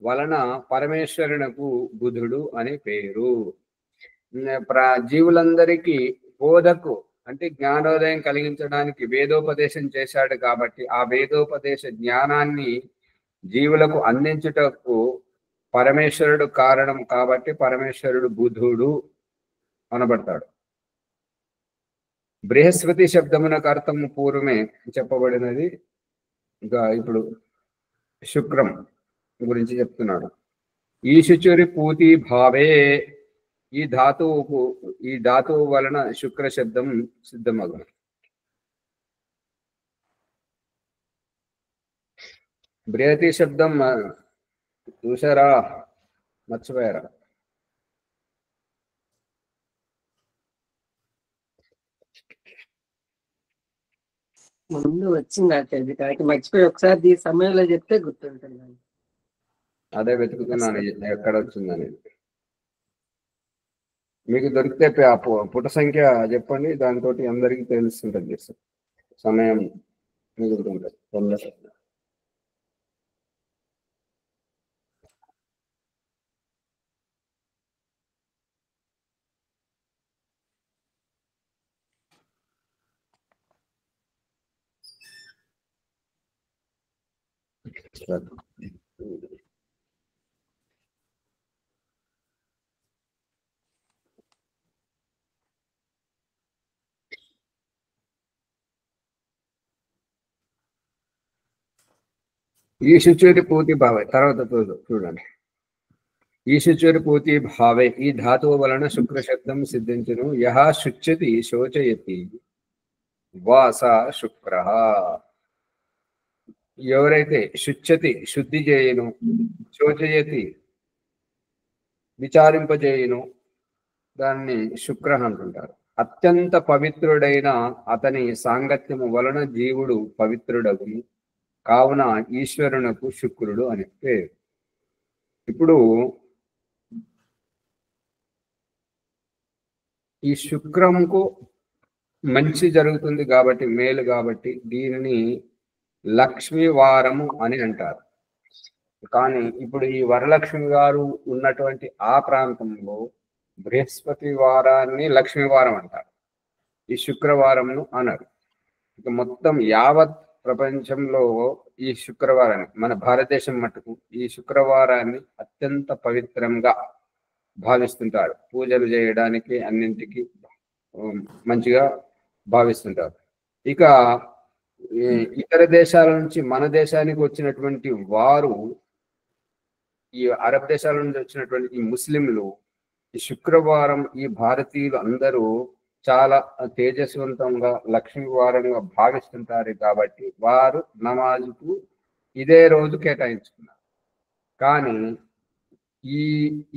వలన పరమేశ్వరునకు బుధుడు అనే పేరు. జీవులందరికీ బోధకు అంటే జ్ఞానోదయం కలిగించడానికి వేదోపదేశం చేశాడు కాబట్టి ఆ వేదోపదేశ జ్ఞానాన్ని జీవులకు అందించుటకు పరమేశ్వరుడు కారణం కాబట్టి పరమేశ్వరుడు బుధుడు అనబడతాడు. బృహస్పతి శబ్దమునకు అర్థం పూర్వమే చెప్పబడినది. ఇంకా ఇప్పుడు శుక్రం గురించి చెప్తున్నాడు. ఈశుచురి పూతి భావే. ఈ ధాతువు వలన శుక్ర శబ్దం సిద్ధమగును. బృహతి శబ్దం చూసారా, మర్చిపోయారా? ముందు వచ్చింది ఆచార్య, కాబట్టి మర్చిపోయి ఒకసారి ఈ సమయంలో చెప్తే గుర్తుంటుంది. అదే వెతుకుతున్నాను ఎక్కడ వచ్చిందని. మీకు దొరికితే పుట సంఖ్య చెప్పండి, దాంతో అందరికీ తెలుస్తుంటుంది, సమయం మిగులుతుంటుంది. ఈశుచేరి పూర్తి భావే, తర్వాత చూడండి. ఈశుచేరి పూర్తి భావే ఈ ధాతువు వలన శుక్ర శబ్దం సిద్ధించును. యహ శుచ్యతి శోచయతి వాస శుక్ర. ఎవరైతే శుచ్యతి శుద్ధి చేయును, శోచయతి విచారింపజేయును, దాన్ని శుక్ర అంటుంటారు. అత్యంత పవిత్రుడైన అతని సాంగత్యము వలన జీవుడు పవిత్రుడగును, కావున ఈశ్వరునకు శుక్రుడు అని పేరు. ఇప్పుడు ఈ శుక్రముకు మంచి జరుగుతుంది కాబట్టి, మేలు కాబట్టి దీనిని లక్ష్మీ వారము అని అంటారు. కానీ ఇప్పుడు ఈ వరలక్ష్మి గారు ఉన్నటువంటి ఆ ప్రాంతంలో బృహస్పతి వారాన్ని లక్ష్మీవారం అంటారు, ఈ శుక్రవారంను అనరు. ఇక మొత్తం యావత్ ప్రపంచంలో ఈ శుక్రవారాన్ని, మన భారతదేశం మటుకు ఈ శుక్రవారాన్ని అత్యంత పవిత్రంగా భావిస్తుంటారు. పూజలు చేయడానికి అన్నింటికి మంచిగా భావిస్తుంటారు. ఇక ఇతర దేశాల నుంచి మన దేశానికి వచ్చినటువంటి వారు, ఈ అరబ్ దేశాల నుంచి వచ్చినటువంటి ఈ ముస్లింలు ఈ శుక్రవారం ఈ భారతీయులు అందరూ చాలా తేజస్వంతంగా లక్ష్మీవారంగా భావిస్తుంటారు. కాబట్టి వారు నమాజుకు ఇదే రోజు కేటాయించుకున్నారు. కానీ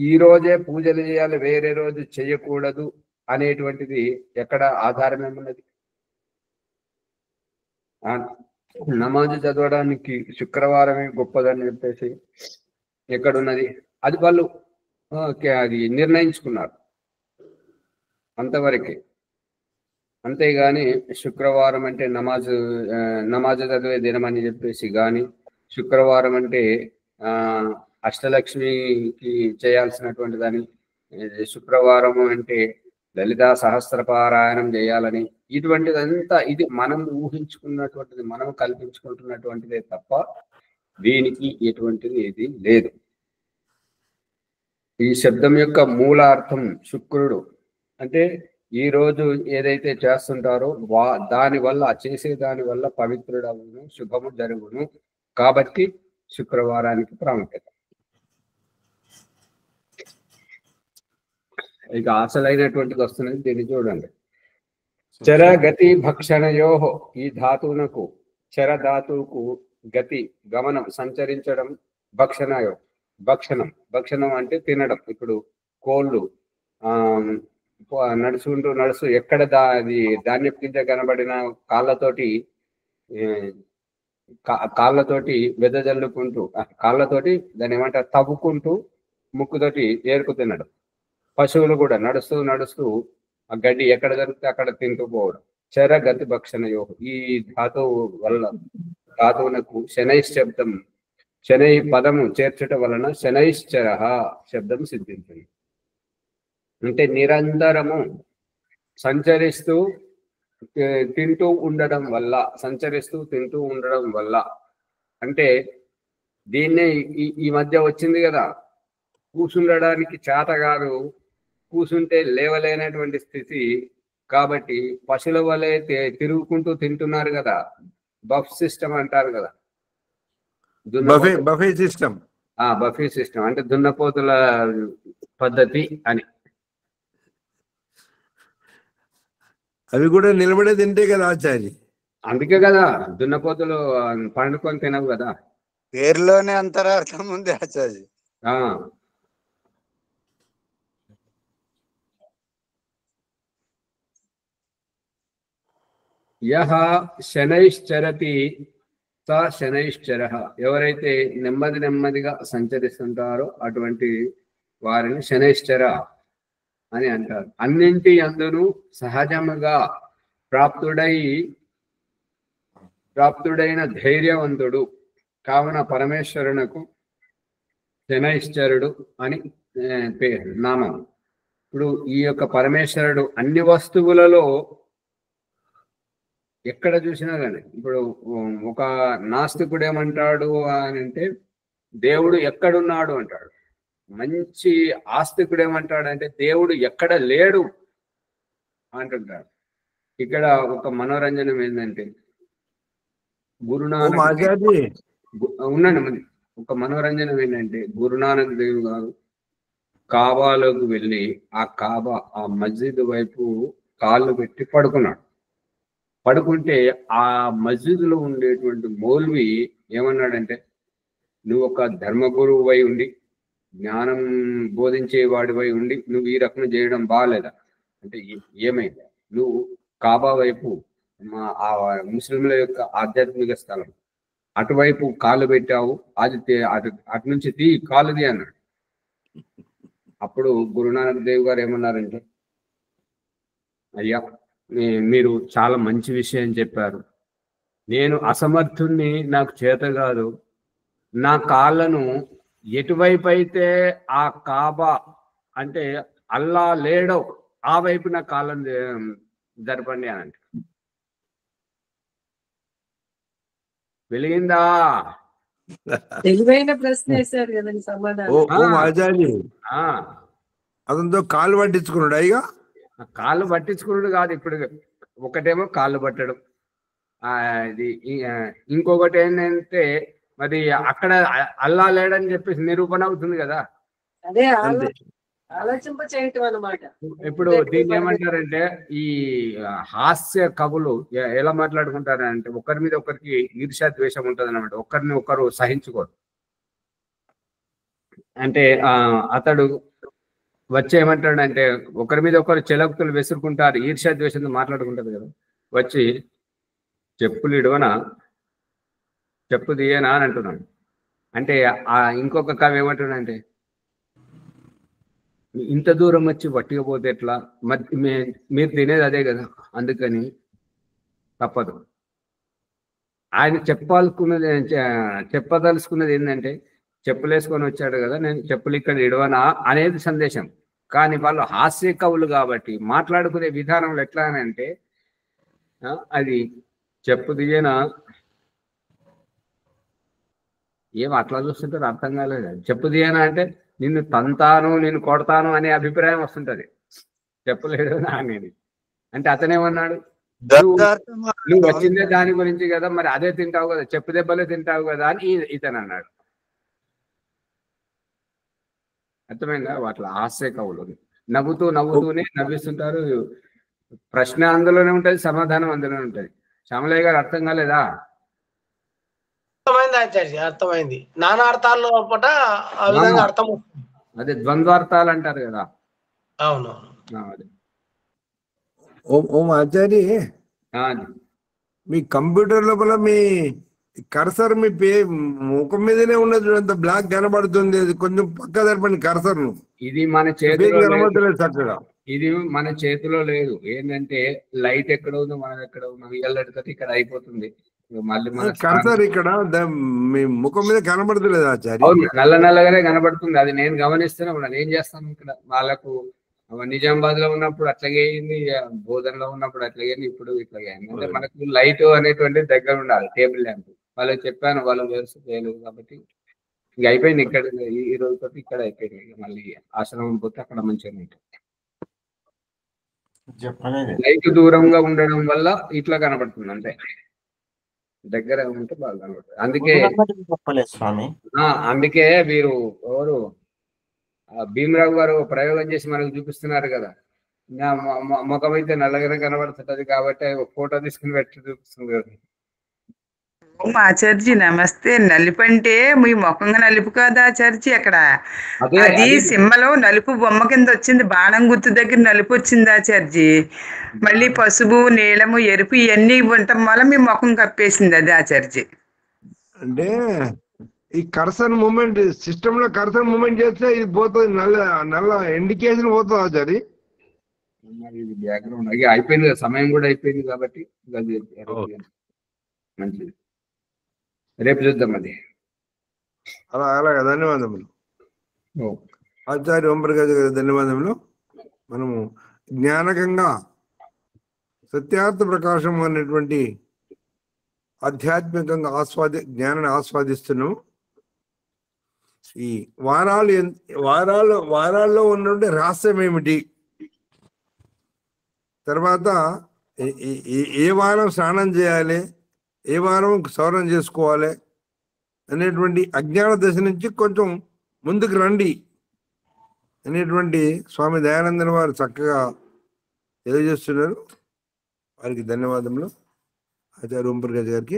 ఈ రోజే పూజలు చేయాలి, వేరే రోజు చేయకూడదు అనేటువంటిది ఎక్కడ ఆధారం ఏమున్నది? నమాజు చదవడానికి శుక్రవారమే గొప్పదని చెప్పేసి ఎక్కడున్నది? అది వాళ్ళు అది నిర్ణయించుకున్నారు అంతవరకే. అంతేగాని శుక్రవారం అంటే నమాజు చదివే దినం అని చెప్పేసి కానీ, శుక్రవారం అంటే అష్టలక్ష్మికి చేయాల్సినటువంటి దాని, శుక్రవారం అంటే లలితా సహస్రపారాయణం చేయాలని, ఇటువంటిదంతా ఇది మనం ఊహించుకున్నటువంటిది, మనం కల్పించుకుంటున్నటువంటిదే తప్ప దీనికి ఎటువంటిది ఏది లేదు. ఈ శబ్దం యొక్క మూలార్థం శుక్రుడు అంటే ఈ రోజు ఏదైతే చేస్తుంటారో దాని వల్ల, చేసే దాని వల్ల పవిత్రుడవును, శుభము జరుగును. కాబట్టి శుక్రవారానికి ప్రాముఖ్యత. ఇక అసలైనటువంటిది వస్తున్నది, దీన్ని చూడండి. చర గతి భక్షణయో, ఈ ధాతువునకు చర ధాతువుకు గతి గమనం, సంచరించడం, భక్షణయో భక్షణం అంటే తినడం. ఇప్పుడు కోళ్ళు నడుస్తూ ఎక్కడ అది ధాన్యపు గింజ కనబడిన కాళ్ళతోటి వెదజల్లుకుంటూ, కాళ్ళతోటి దాన్ని ఏమంటారు, తవ్వుకుంటూ ముక్కుతోటి ఏరుకు తినడం. పశువులు కూడా నడుస్తూ ఆ గడ్డి ఎక్కడ దొరికితే అక్కడ తింటూ పోవడం. చర గతి భక్షణయో, ఈ ధాతువునకు శనైశ్శబ్దం, శనై పదము చేర్చట వలన శనైశ్చర శబ్దం సిద్ధించింది. అంటే నిరంతరము సంచరిస్తూ తింటూ ఉండడం వల్ల, అంటే దీన్నే ఈ మధ్య వచ్చింది కదా, కూర్చుండడానికి చేత కాదు, కూర్చుంటే లేవలేనటువంటి స్థితి. కాబట్టి పశువుల వలె తిరుగుకుంటూ తింటున్నారు కదా, బఫ్ సిస్టమ్ అంటారు కదా, బఫే సిస్టమ్. బఫే సిస్టమ్ అంటే దున్నపోతుల పద్ధతి అని. అవి కూడా నిలబడే తింటే కదా ఆచార్య. అందుకే కదా దున్నపోతులు పండుకొని తినవు కదా. పేరులోనే అంతరార్థం ఉంది ఆచార్య. ఆ యహ శనైశ్చరతి స శనైశ్చర. ఎవరైతే నెమ్మది నెమ్మదిగా సంచరిస్తుంటారో అటువంటి వారిని శనైశ్చర అని అంటారు. అన్నింటి అందును సహజముగా ప్రాప్తుడైన ధైర్యవంతుడు కావున పరమేశ్వరునకు శనైశ్చరుడు అని పేరు, నామం. ఇప్పుడు ఈ యొక్క పరమేశ్వరుడు అన్ని వస్తువులలో ఎక్కడ చూసినా కానీ, ఇప్పుడు ఒక నాస్తికుడు ఏమంటాడు అని అంటే దేవుడు ఎక్కడున్నాడు అంటాడు. మంచి ఆస్తికుడు ఏమంటాడంటే దేవుడు ఎక్కడ లేడు అంటుంటాడు. ఇక్కడ ఒక మనోరంజనం ఏంటంటే గురునానక్ ఉండండి, ఒక మనోరంజనం ఏంటంటే గురునానక్ దేవ్ గారు కాబాలోకి వెళ్ళి ఆ కాబా ఆ మస్జిద్ వైపు కాళ్ళు పెట్టి పడుకున్నాడు. పడుకుంటే ఆ మస్జిద్లో ఉండేటువంటి మౌల్వి ఏమన్నాడంటే, నువ్వు ఒక ధర్మగురువై ఉండి జ్ఞానం బోధించే వాడివై ఉండి నువ్వు ఈ రకం చేయడం బాగాలేదా అంటే, ఏమైంది, నువ్వు కాబా వైపు ఆ ముస్లింల యొక్క ఆధ్యాత్మిక స్థలం అటువైపు కాళ్ళు పెట్టావు, అది అటు నుంచి కాలుది అన్నాడు. అప్పుడు గురునానక్ దేవ్ గారు ఏమన్నారంటే, అయ్యా మీరు చాలా మంచి విషయం చెప్పారు, నేను అసమర్థుణ్ణి, నాకు చేత కాదు, నా కాళ్ళను ఎటువైపు అయితే ఆ కాబా అంటే అల్లా లేడో ఆ వైపు నా కాళ్ళను జరపండి అని అంటే. వెలిగిందా? తెలివైన ప్రశ్న వేశారు కదండి సమాధానం. అతనితో కాళ్ళు పట్టించుకున్నాడు. అయ్యా కాళ్ళు పట్టించుకున్నాడు కాదు, ఇప్పుడు ఒకటేమో కాళ్ళు పట్టడం, ఇది ఇంకొకటి ఏంటంటే మరి అక్కడ అల్లా లేడని చెప్పేసి నిరూపణ అవుతుంది కదా. అదే ఆలోచింప చేయటం అన్నమాట. ఇప్పుడు దీన్ని ఏమంటారంటే ఈ హాస్య కవులు ఎలా మాట్లాడుకుంటారంటే ఒకరి మీద ఒకరికి ఈర్ష్య ద్వేషం ఉంటుంది అన్నమాట, ఒకరిని ఒకరు సహించుకోరు. అంటే అతడు వచ్చి ఏమంటాడంటే ఒకరి మీద ఒకరు చెలకుతులు విసురుకుంటారు, ఈర్ష్య ద్వేషంతో మాట్లాడుకుంటారు కదా. వచ్చి చెప్పులు ఇడవనా, చెప్పు తీయనా అని అంటున్నాడు. అంటే ఇంకొక కవి ఏమంటున్నాడంటే, ఇంత దూరం వచ్చి పట్టుకపోతే ఎట్లా, మీరు తినేది అదే కదా, అందుకని తప్పదు. ఆయన చెప్పదలుచుకున్నది ఏంటంటే, చెప్పులు వేసుకొని వచ్చాడు కదా, నేను చెప్పులు ఇక్కడ ఇడవనా అనేది సందేశం. కానీ వాళ్ళు హాస్య కవులు కాబట్టి మాట్లాడుకునే విధానంలో ఎట్లా అని అంటే, అది చెప్పు దిగేనా, ఏం అట్లా చూస్తుంటారు అర్థం కాలేదు. చెప్పు దిగేనా అంటే నిన్ను తంతాను, నిన్ను కొడతాను అనే అభిప్రాయం వస్తుంటది. చెప్పలేడు అనేది అంటే అతనేమన్నాడు, నువ్వు వచ్చిందే దాని గురించి కదా, మరి అదే తింటావు కదా, చెప్పు దెబ్బలే తింటావు కదా అని ఇతను అన్నాడు. అర్థమైందా? అట్లా హాస్య కవులు నవ్వుతూనే నవ్విస్తుంటారు. ప్రశ్న అందులోనే ఉంటది, సమాధానం అందులోనే ఉంటది. శ్యామలయ్య గారు అర్థం కాలేదా? అర్థమైంది ఆచార్య, అర్థమైంది. నానా అర్థాల్లో పట ఆ విధంగా అర్థం. అదే ద్వంద్వార్థాలు అంటారు కదా. అవును. ఓం ఆచార్య, మీ కంప్యూటర్ లోపల మీ కర్సర్ మీ ముఖం మీదనే ఉన్నది, అంత బ్లాక్ కనబడుతుంది, అది కొంచెం పక్క జరపండి కర్సర్ ను. ఇది మన చేతిలో కనబడలేదు చక్కగా, ఇది మన చేతిలో లేదు. ఏంటంటే లైట్ ఎక్కడ ఉందో మనం ఎక్కడ ఉన్నాం, ఇళ్ళడితే ఇక్కడ అయిపోతుంది. మళ్ళీ మన కర్సర్ ఇక్కడ మీ ముఖం మీద కనబడతలేదు ఆచార్య. నల్లగానే కనబడుతుంది, అది నేను గమనిస్తూనే ఉన్నాను. ఏం చేస్తాను ఇక్కడ, వాళ్ళకు నిజామాబాద్ లో ఉన్నప్పుడు అట్లాగే అయింది, బోధనలో ఉన్నప్పుడు అట్లాగే, ఇప్పుడు ఇట్లాగే అయింది. అంటే మనకు లైట్ అనేటువంటిది దగ్గర ఉండాలి, టేబుల్ ల్యాంప్. వాళ్ళకి చెప్పాను, వాళ్ళు చేయలేదు కాబట్టి ఇక అయిపోయింది. ఇక్కడ ఈ రోజుతో ఇక్కడ అయిపోయింది. మళ్ళీ ఆశ్రమం పోతే అక్కడ మంచిగా ఉంటుంది. లైట్ దూరంగా ఉండడం వల్ల ఇట్లా కనబడుతుంది, అంటే దగ్గర ఉంటే బాగా కనబడుతుంది. అందుకే వీరు ఎవరు భీమరావు గారు ప్రయోగం చేసి మనకు చూపిస్తున్నారు కదా, ముఖం అయితే నల్లగానే కనబడుతుంటది కాబట్టి ఫోటో తీసుకుని పెట్టి చూపిస్తుంది కదా. ఓం ఆచార్జీ నమస్తే. నలుపు అంటే మీ ముఖంగా నలుపు కాదు ఆచార్జీ అక్కడ. అదే అది అది సింబలు నలుపు బొమ్మ కింద వచ్చింది. బాణం గుర్తు దగ్గర నలుపు వచ్చింది ఆచార్జీ. మళ్ళీ పసుపు, నీలము, ఎరుపు ఇవన్నీ ఉండటం వల్ల మీ ముఖం కప్పేసింది అది ఆచార్జీ. అంటే ఈ కర్సన్ మూమెంట్ సిస్టమ్ లో కర్సన్ మూమెంట్ చేస్తే ఇది పోతుంది, నల్ల నల్ల ఇండికేషన్ పోతుంది ఆచారి. మరి ఇది బ్యాక్గ్రౌండ్ అయ్యి అయిపోయింది కదా, సమయం కూడా అయిపోయింది కాబట్టి అది మంచిది. రేపు చూద్దాం అది. అలాగే ధన్యవాదములు ఓ. ఆచార్య ఓంప్రకాష్ గారి ధన్యవాదములు. మనము జ్ఞానకంగా సత్యార్థ ప్రకాశం అనేటువంటి ఆధ్యాత్మికంగా జ్ఞానాన్ని ఆస్వాదిస్తున్నాము. ఈ వారాల్లో ఉన్నటువంటి రహస్యం ఏమిటి, తర్వాత ఏ వారం స్నానం చేయాలి, ఏ వారం సవరణ చేసుకోవాలి అనేటువంటి అజ్ఞాన దశ నుంచి కొంచెం ముందుకు రండి అనేటువంటి స్వామి దయానందన్ వారు చక్కగా తెలియజేస్తున్నారు. వారికి ధన్యవాదములు ఆచార్య ఓంప్రకాష్ గారికి.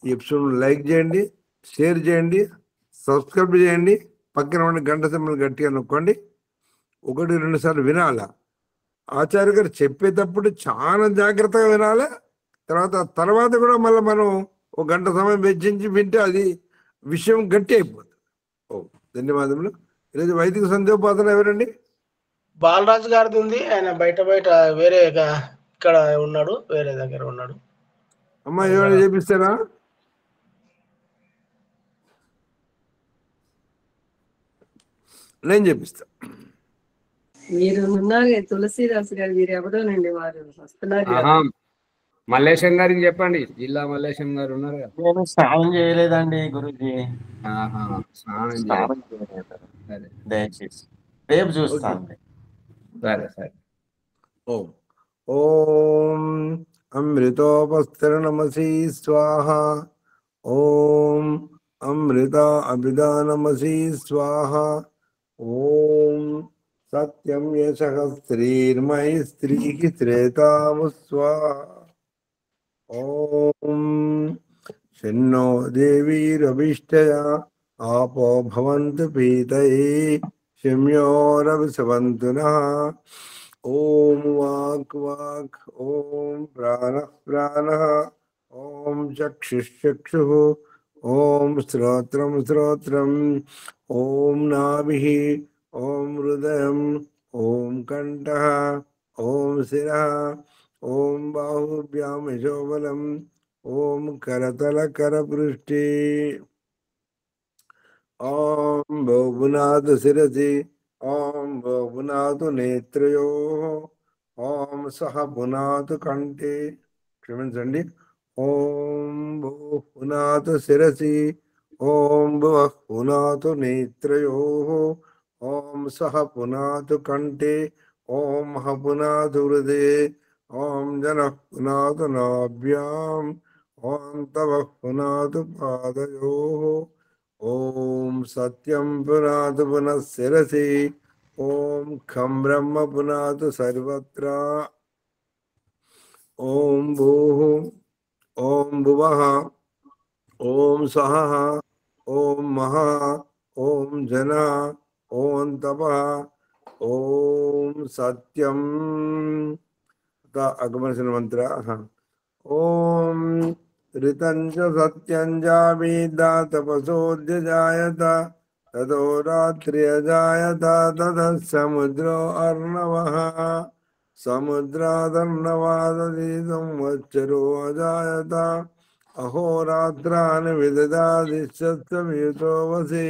ఈ ఎపిసోడ్ లైక్ చేయండి, షేర్ చేయండి, సబ్స్క్రైబ్ చేయండి, పక్కన ఉన్న గంట సింబల్ గట్టిగా నొక్కండి. 1-2 సార్లు వినాలా. ఆచార్య గారు చెప్పేటప్పుడు చాలా జాగ్రత్తగా వినాలి. తర్వాత కూడా మళ్ళీ మనం 1 గంట సమయం వెచ్చించి వింటే అది విషయం గట్టి అయిపోతుంది. ధన్యవాదములు. ఈరోజు వైదిక సంధ్యోపాసన ఎవరండి? బాలరాజు గారిది ఉంది. ఆయన బయట వేరే ఇక్కడ ఉన్నాడు, వేరే దగ్గర ఉన్నాడు. అమ్మా ఏమైనా చేపిస్తారా? నేను చేపిస్తా. మీరు ఉన్నారు తులసిదాస్ గారు, మీరు ఎవరోనండి, వారు వస్తున్నారు కదా. మల్లేశం గారికి చెప్పండి, జిల్లా మల్లేశం గారు ఉన్నారు కదా. నేను స్నానం చేయలేదండి గురుజీ. స్నానం చేయలేదు. దయచేసి రేపు చూస్తాను. సరే. ఓం అమృతోపస్తరణమసి స్వాహ. ఓం అమృత అభిదానమసి స్వాహ. ఓం సత్యం యశః స్త్రీర్మయి స్త్రీకి త్రేతాము స్వాహ. ఓం శన్నో దేవీరవిష్టయా ఆపో భవంతు పీతయే శమ్యోరవిసవంతు నః. ఓం వాక్ ఓం ప్రాణః ఓం చక్షుః ఓం శ్రోత్రం ఓం నాభిః ఓం హృదయం ఓం కంఠః ఓం శిరః ఓం బాహుభ్యాం యశోబలం ఓం కరతలకరపృష్ఠే ఓం భువనాథ శిరసి ఓం భువనాథు నేత్రయోః ఓం సహ పునాథు కంఠే. క్షమించండి. ఓం భువనాథ శిరసి ఓం భువనాథు నేత్రయోః ఓం సహ పునాథు కంఠే ఓం హ పునాథు హృదయే ఓం జనః పునాథు నాభ్యాం ఓం తవ పునాథు పాదయోః. ఓం సత్యం పునాథు పునః శిరసి ఓం ఖం బ్రహ్మ పునాథు సర్వత్రా. ఓం భూః ఓం భువః ఓం సహః ఓం మహః ఓం జనః ఓం తపః ఓం సత్యం. అగమన మంత్ర. ఓం ऋतं च सत्यं जावीदा तपसोऽध्यजायत ततो रात्र्यजायत ततः समुद्रो अर्णवः समुद्रादर्णवादति संवत्सरो अजायत अहोरात्रान् विददादिशत्समयुतो वसि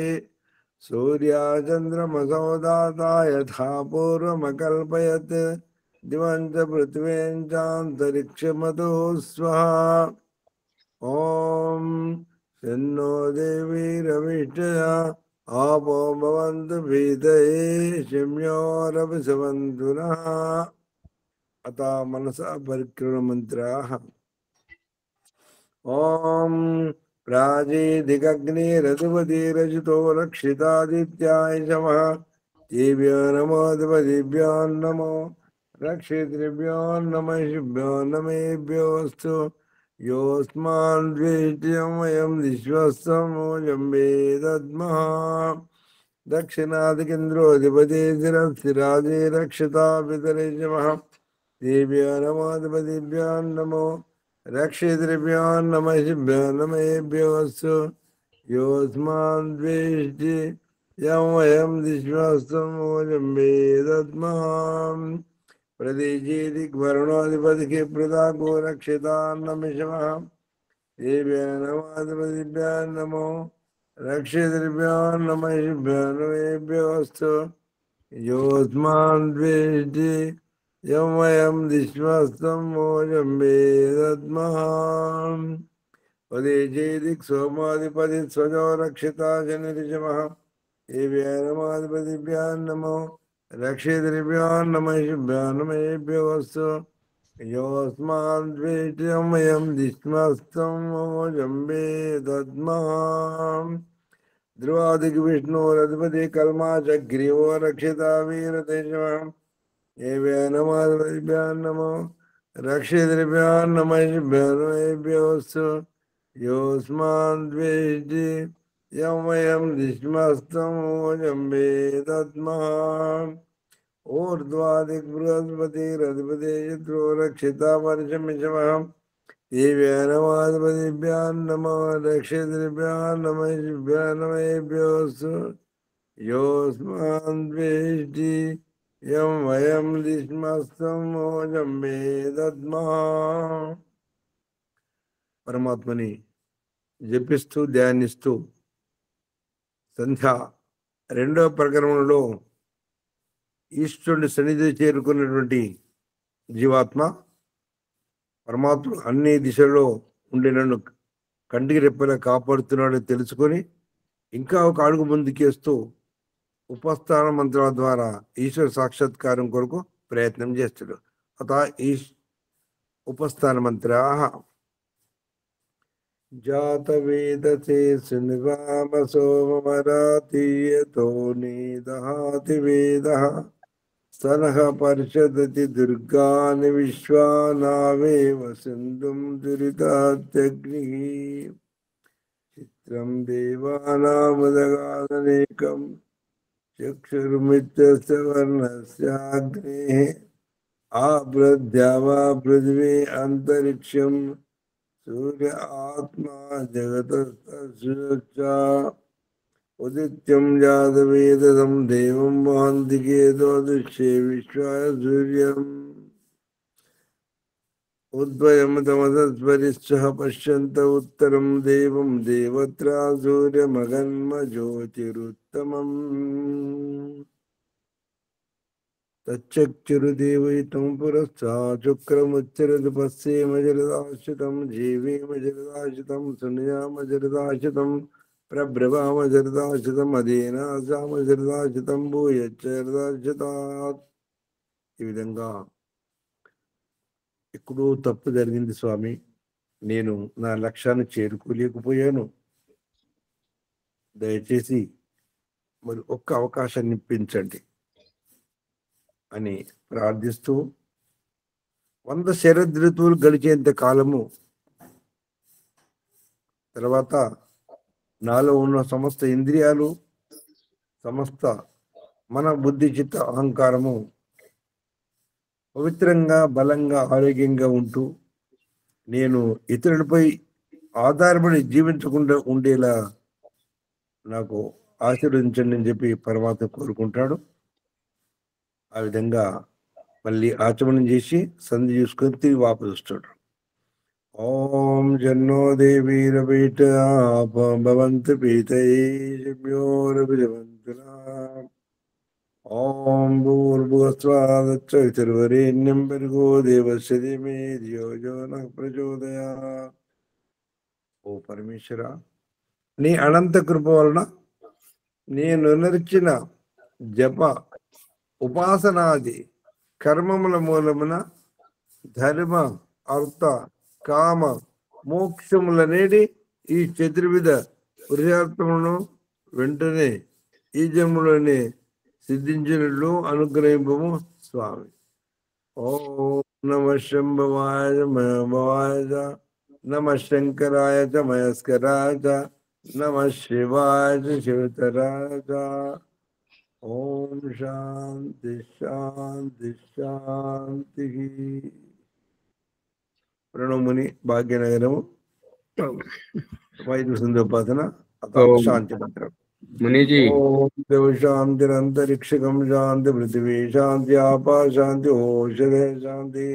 सूर्याचन्द्रमसौ दाता यथा पूर्वमकल्पयत् दिवं च पृथिवीं चान्तरिक्षमतो स्वः. ओम शन्नो देवीरविष्टया आपो भवन्तु भीतये शम्योरभिसवन्तु नः. अतः मनसा परिक्रममन्त्राः. ओम प्राचीदिकग्निरधिपतिरजितो रक्षितादित्याय शमः देव्यो नमो दिव्यो नमो रक्षितृभ्यो नमः शुभ्यो नमेभ्योऽस्तु योऽस्मान् द्वेष्ट्यं वयं विश्वस्तमूलं वेदद्मः दक्षिणादिकेन्द्रोऽधिपति स्थिराजे रक्षता पितरे च मः देव्या नमोऽधिपतिभ्यां नमो रक्षितृभ्यां नमः शिभ्यां नमःभ्योऽस्तु योऽस्मान् द्वेष्टि यं वयं विश्वस्तमूलं वेदद्मः प्रदेशेदिक्वर्णोऽधिपतिके प्रदाको रक्षितान्नमिषमः देव्या नमोऽधिपतिभ्यां नमो रक्षितृभ्यां नमः शिभ्यां नमःभ्योऽस्तु योऽस्मान् द्वेष्टि यं वयं विश्वस्तमूलं वेदद्मः प्रदेशेदिक् सोमाधिपति स्वजो रक्षिता शनिरिषमः देव्या नमोऽधिपतिभ्यां नमो रक्षितृभ्यां नमः शिभ्यां नमःभ्योऽस्तु योऽस्मान् द्वेष्ट्यं वयं विश्वस्तमूलं वेदद्मः ध्रुवादिग्विष्णोरधिपति कल्मा चग्रीवो रक्षिता वीरतेजमः देव्या नमोऽधिपतिभ्यां नमो रक्षितृभ्यां नमः शिभ्यां नमःभ्योऽस्तु योऽस्मान् द्वेष्टि यं वयं विश्वस्तमूलं वेदद्मः ऊर्ध्वादिक् बृहस्पतिरधिपति यत्रो रक्षिता वर्षमिषमः देव्या नमोऽधिपतिभ्यां नमो रक्षितृभ्यां नमः शिभ्यां नमःभ्योऽस्तु योऽस्मान् द्वेष्टि यं वयं विश्वस्तमूलं वेदद्मः పరమాత్మని జపిస్తూ ధ్యానిస్తూ సంధ్య రెండవ ప్రకరణంలో ఈశ్వరుని సన్నిధి చేరుకున్నటువంటి జీవాత్మ పరమాత్ముడు అన్ని దిశల్లో ఉండి నన్ను కంటికి రెప్పలా కాపాడుతున్నాడని తెలుసుకొని ఇంకా ఒక అడుగు ముందుకేస్తూ ఉపస్థాన మంత్రాల ద్వారా ఈశ్వర సాక్షాత్కారం కొరకు ప్రయత్నం చేస్తాడు. అత ఉపస్థాన మంత్రా జాతవేదసే సునివామసోమరాతీయతో నీదహాతి వేదః సనః పరిషదతి దుర్గాని విశ్వానావేవ సింధుం దురితాత్యగ్నిః చిత్రం దేవానాముదగాదనేకం చక్షుర్మిత్యస్య వర్ణస్యాగ్నేః ఆబ్రద్యావా పృథివీ అంతరిక్షం సూర్య ఆత్మా జగతశ్చ ఉదిత్యం జాతవేదసం దేవం మహాంతికేతో దృశ్యే విశ్వాయ సూర్యం ఉద్వయం తమసస్పరిశ్చ పశ్యంత ఉత్తరం దేవం దేవత్రా సూర్యమగన్మ జ్యోతిరుత్తమం తచ్చక్షురుదేవైతం పురస్సా శుక్రముచ్చరతి పశ్యేమ జలదాశ్రితం జీవేమ జలదాశ్రితం శూన్యామ జలదాశ్రితం ప్రభ్రవామ జలదాశ్రితం అధీనాసామ జలదాశ్రితం భూయచ్చరదాశ్రితాత్. ఈ విధంగా ఎక్కడో తప్పు జరిగింది స్వామి, నేను నా లక్ష్యాన్ని చేరుకోలేకపోయాను, దయచేసి మరి ఒక్క అవకాశాన్ని ఇప్పించండి అని ప్రార్థిస్తూ 100 శరదృతువులు గడిచేంత కాలము తర్వాత నాలో ఉన్న సమస్త ఇంద్రియాలు, సమస్త మన బుద్ధి చిత్త అహంకారము పవిత్రంగా, బలంగా, ఆరోగ్యంగా ఉంటూ నేను ఇతరులపై ఆధారపడి జీవించకుండా ఉండేలా నాకు ఆశీర్వదించండి అని చెప్పి పరమాత్మ కోరుకుంటాడు. ఆ విధంగా మళ్ళీ ఆచమనం చేసి సంధి చూసుకొని తిరిగి వాపసు వస్తాడు. ఓం జన్నో దేవీరపీఠ భవంతు పీతైర్భవంతునా ఓం భూర్భువస్వాదచ్చవితుర్వరేణ్యం భర్గో దేవస్య ధీమహి ధియో యో నః ప్రచోదయాత్. ఓ పరమేశ్వర, నీ అనంత కృప వలన నేను నరిచిన జప ఉపాసనాది కర్మముల మూలమున ధర్మ అర్థ కామ మోక్షములనేది ఈ చతుర్విధ పురుషార్థములను వెంటనే ఈ జన్మలోనే సిద్ధించినట్లు అనుగ్రహింపము స్వామి. ఓం నమ శంభవాయ భవాయ నమః శంకరాయ చ మయస్కరాయ చ నమః శివాయ చ శివతరాయ చ. ఓం శాంతి శాంతి శాంతి. ప్రణముని భాగ్యనగరము 5 సంధ్యోపాసన శాంతి మంత్రం. మునిజీ ఓం దేవ శాంతిరంతరిక్షకం శాంతి పృథివీ శాంతి ఆపా శాంతి ఓషధే శాంతి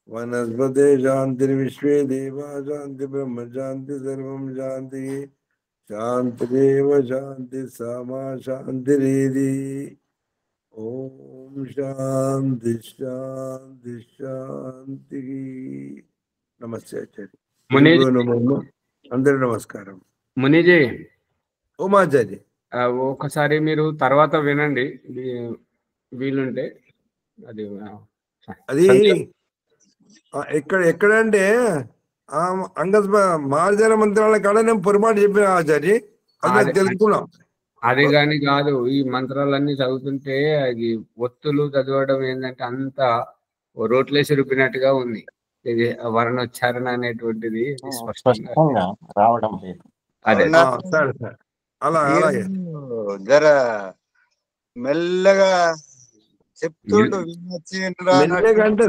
వనస్పతే శాంతి విశ్వే దేవా శాంతి బ్రహ్మ శాంతి సర్వం శాంతి శాంతిరేవ శాంతి సమా శాంతిరేది. ఓం శాంతి శాంతి శాంతి. నమస్తే ఆచార్య. మునిజీ అందరూ నమస్కారం. మునిజీ ఓమాచార్య ఒకసారి మీరు తర్వాత వినండి వీలుంటే. అది అది ఎక్కడంటే అంగస్ మార్జన మంత్రాల కాడ నేను పొరపాటు చెప్పిన ఆచార్య, అది తెలుసుకున్నాం. అది కానీ కాదు, ఈ మంత్రాలన్నీ చదువుతుంటే అది ఒత్తులు చదవడం ఏంటంటే అంత రోట్లేసి రుపినట్టుగా ఉంది. ఇది వర్ణోచ్చారణ అనేటువంటిది స్పష్టంగా రావడం లేదు. అదే సరే సరే అలా అలాగే జర మెల్లగా చెప్తుండు. మెల్లగంటే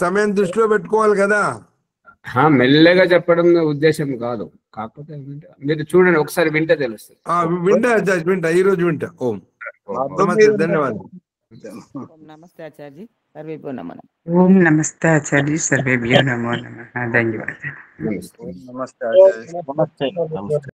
సమయం దృష్టిలో పెట్టుకోవాలి కదా. మెల్లగా చెప్పడం ఉద్దేశం కాదు, కాకపోతే మీరు చూడండి ఒకసారి వింటే తెలుస్తుంది. వింటా ఈ రోజు వింటా. ఓం నమస్తే, ధన్యవాదాలు. నమస్తే ఆచార్య, సర్వేభ్యో నమః. ఓం నమస్తే ఆచార్య, సర్వేభ్యో నమో నమః. ధన్యవాదాలు. నమస్తే. నమస్తే.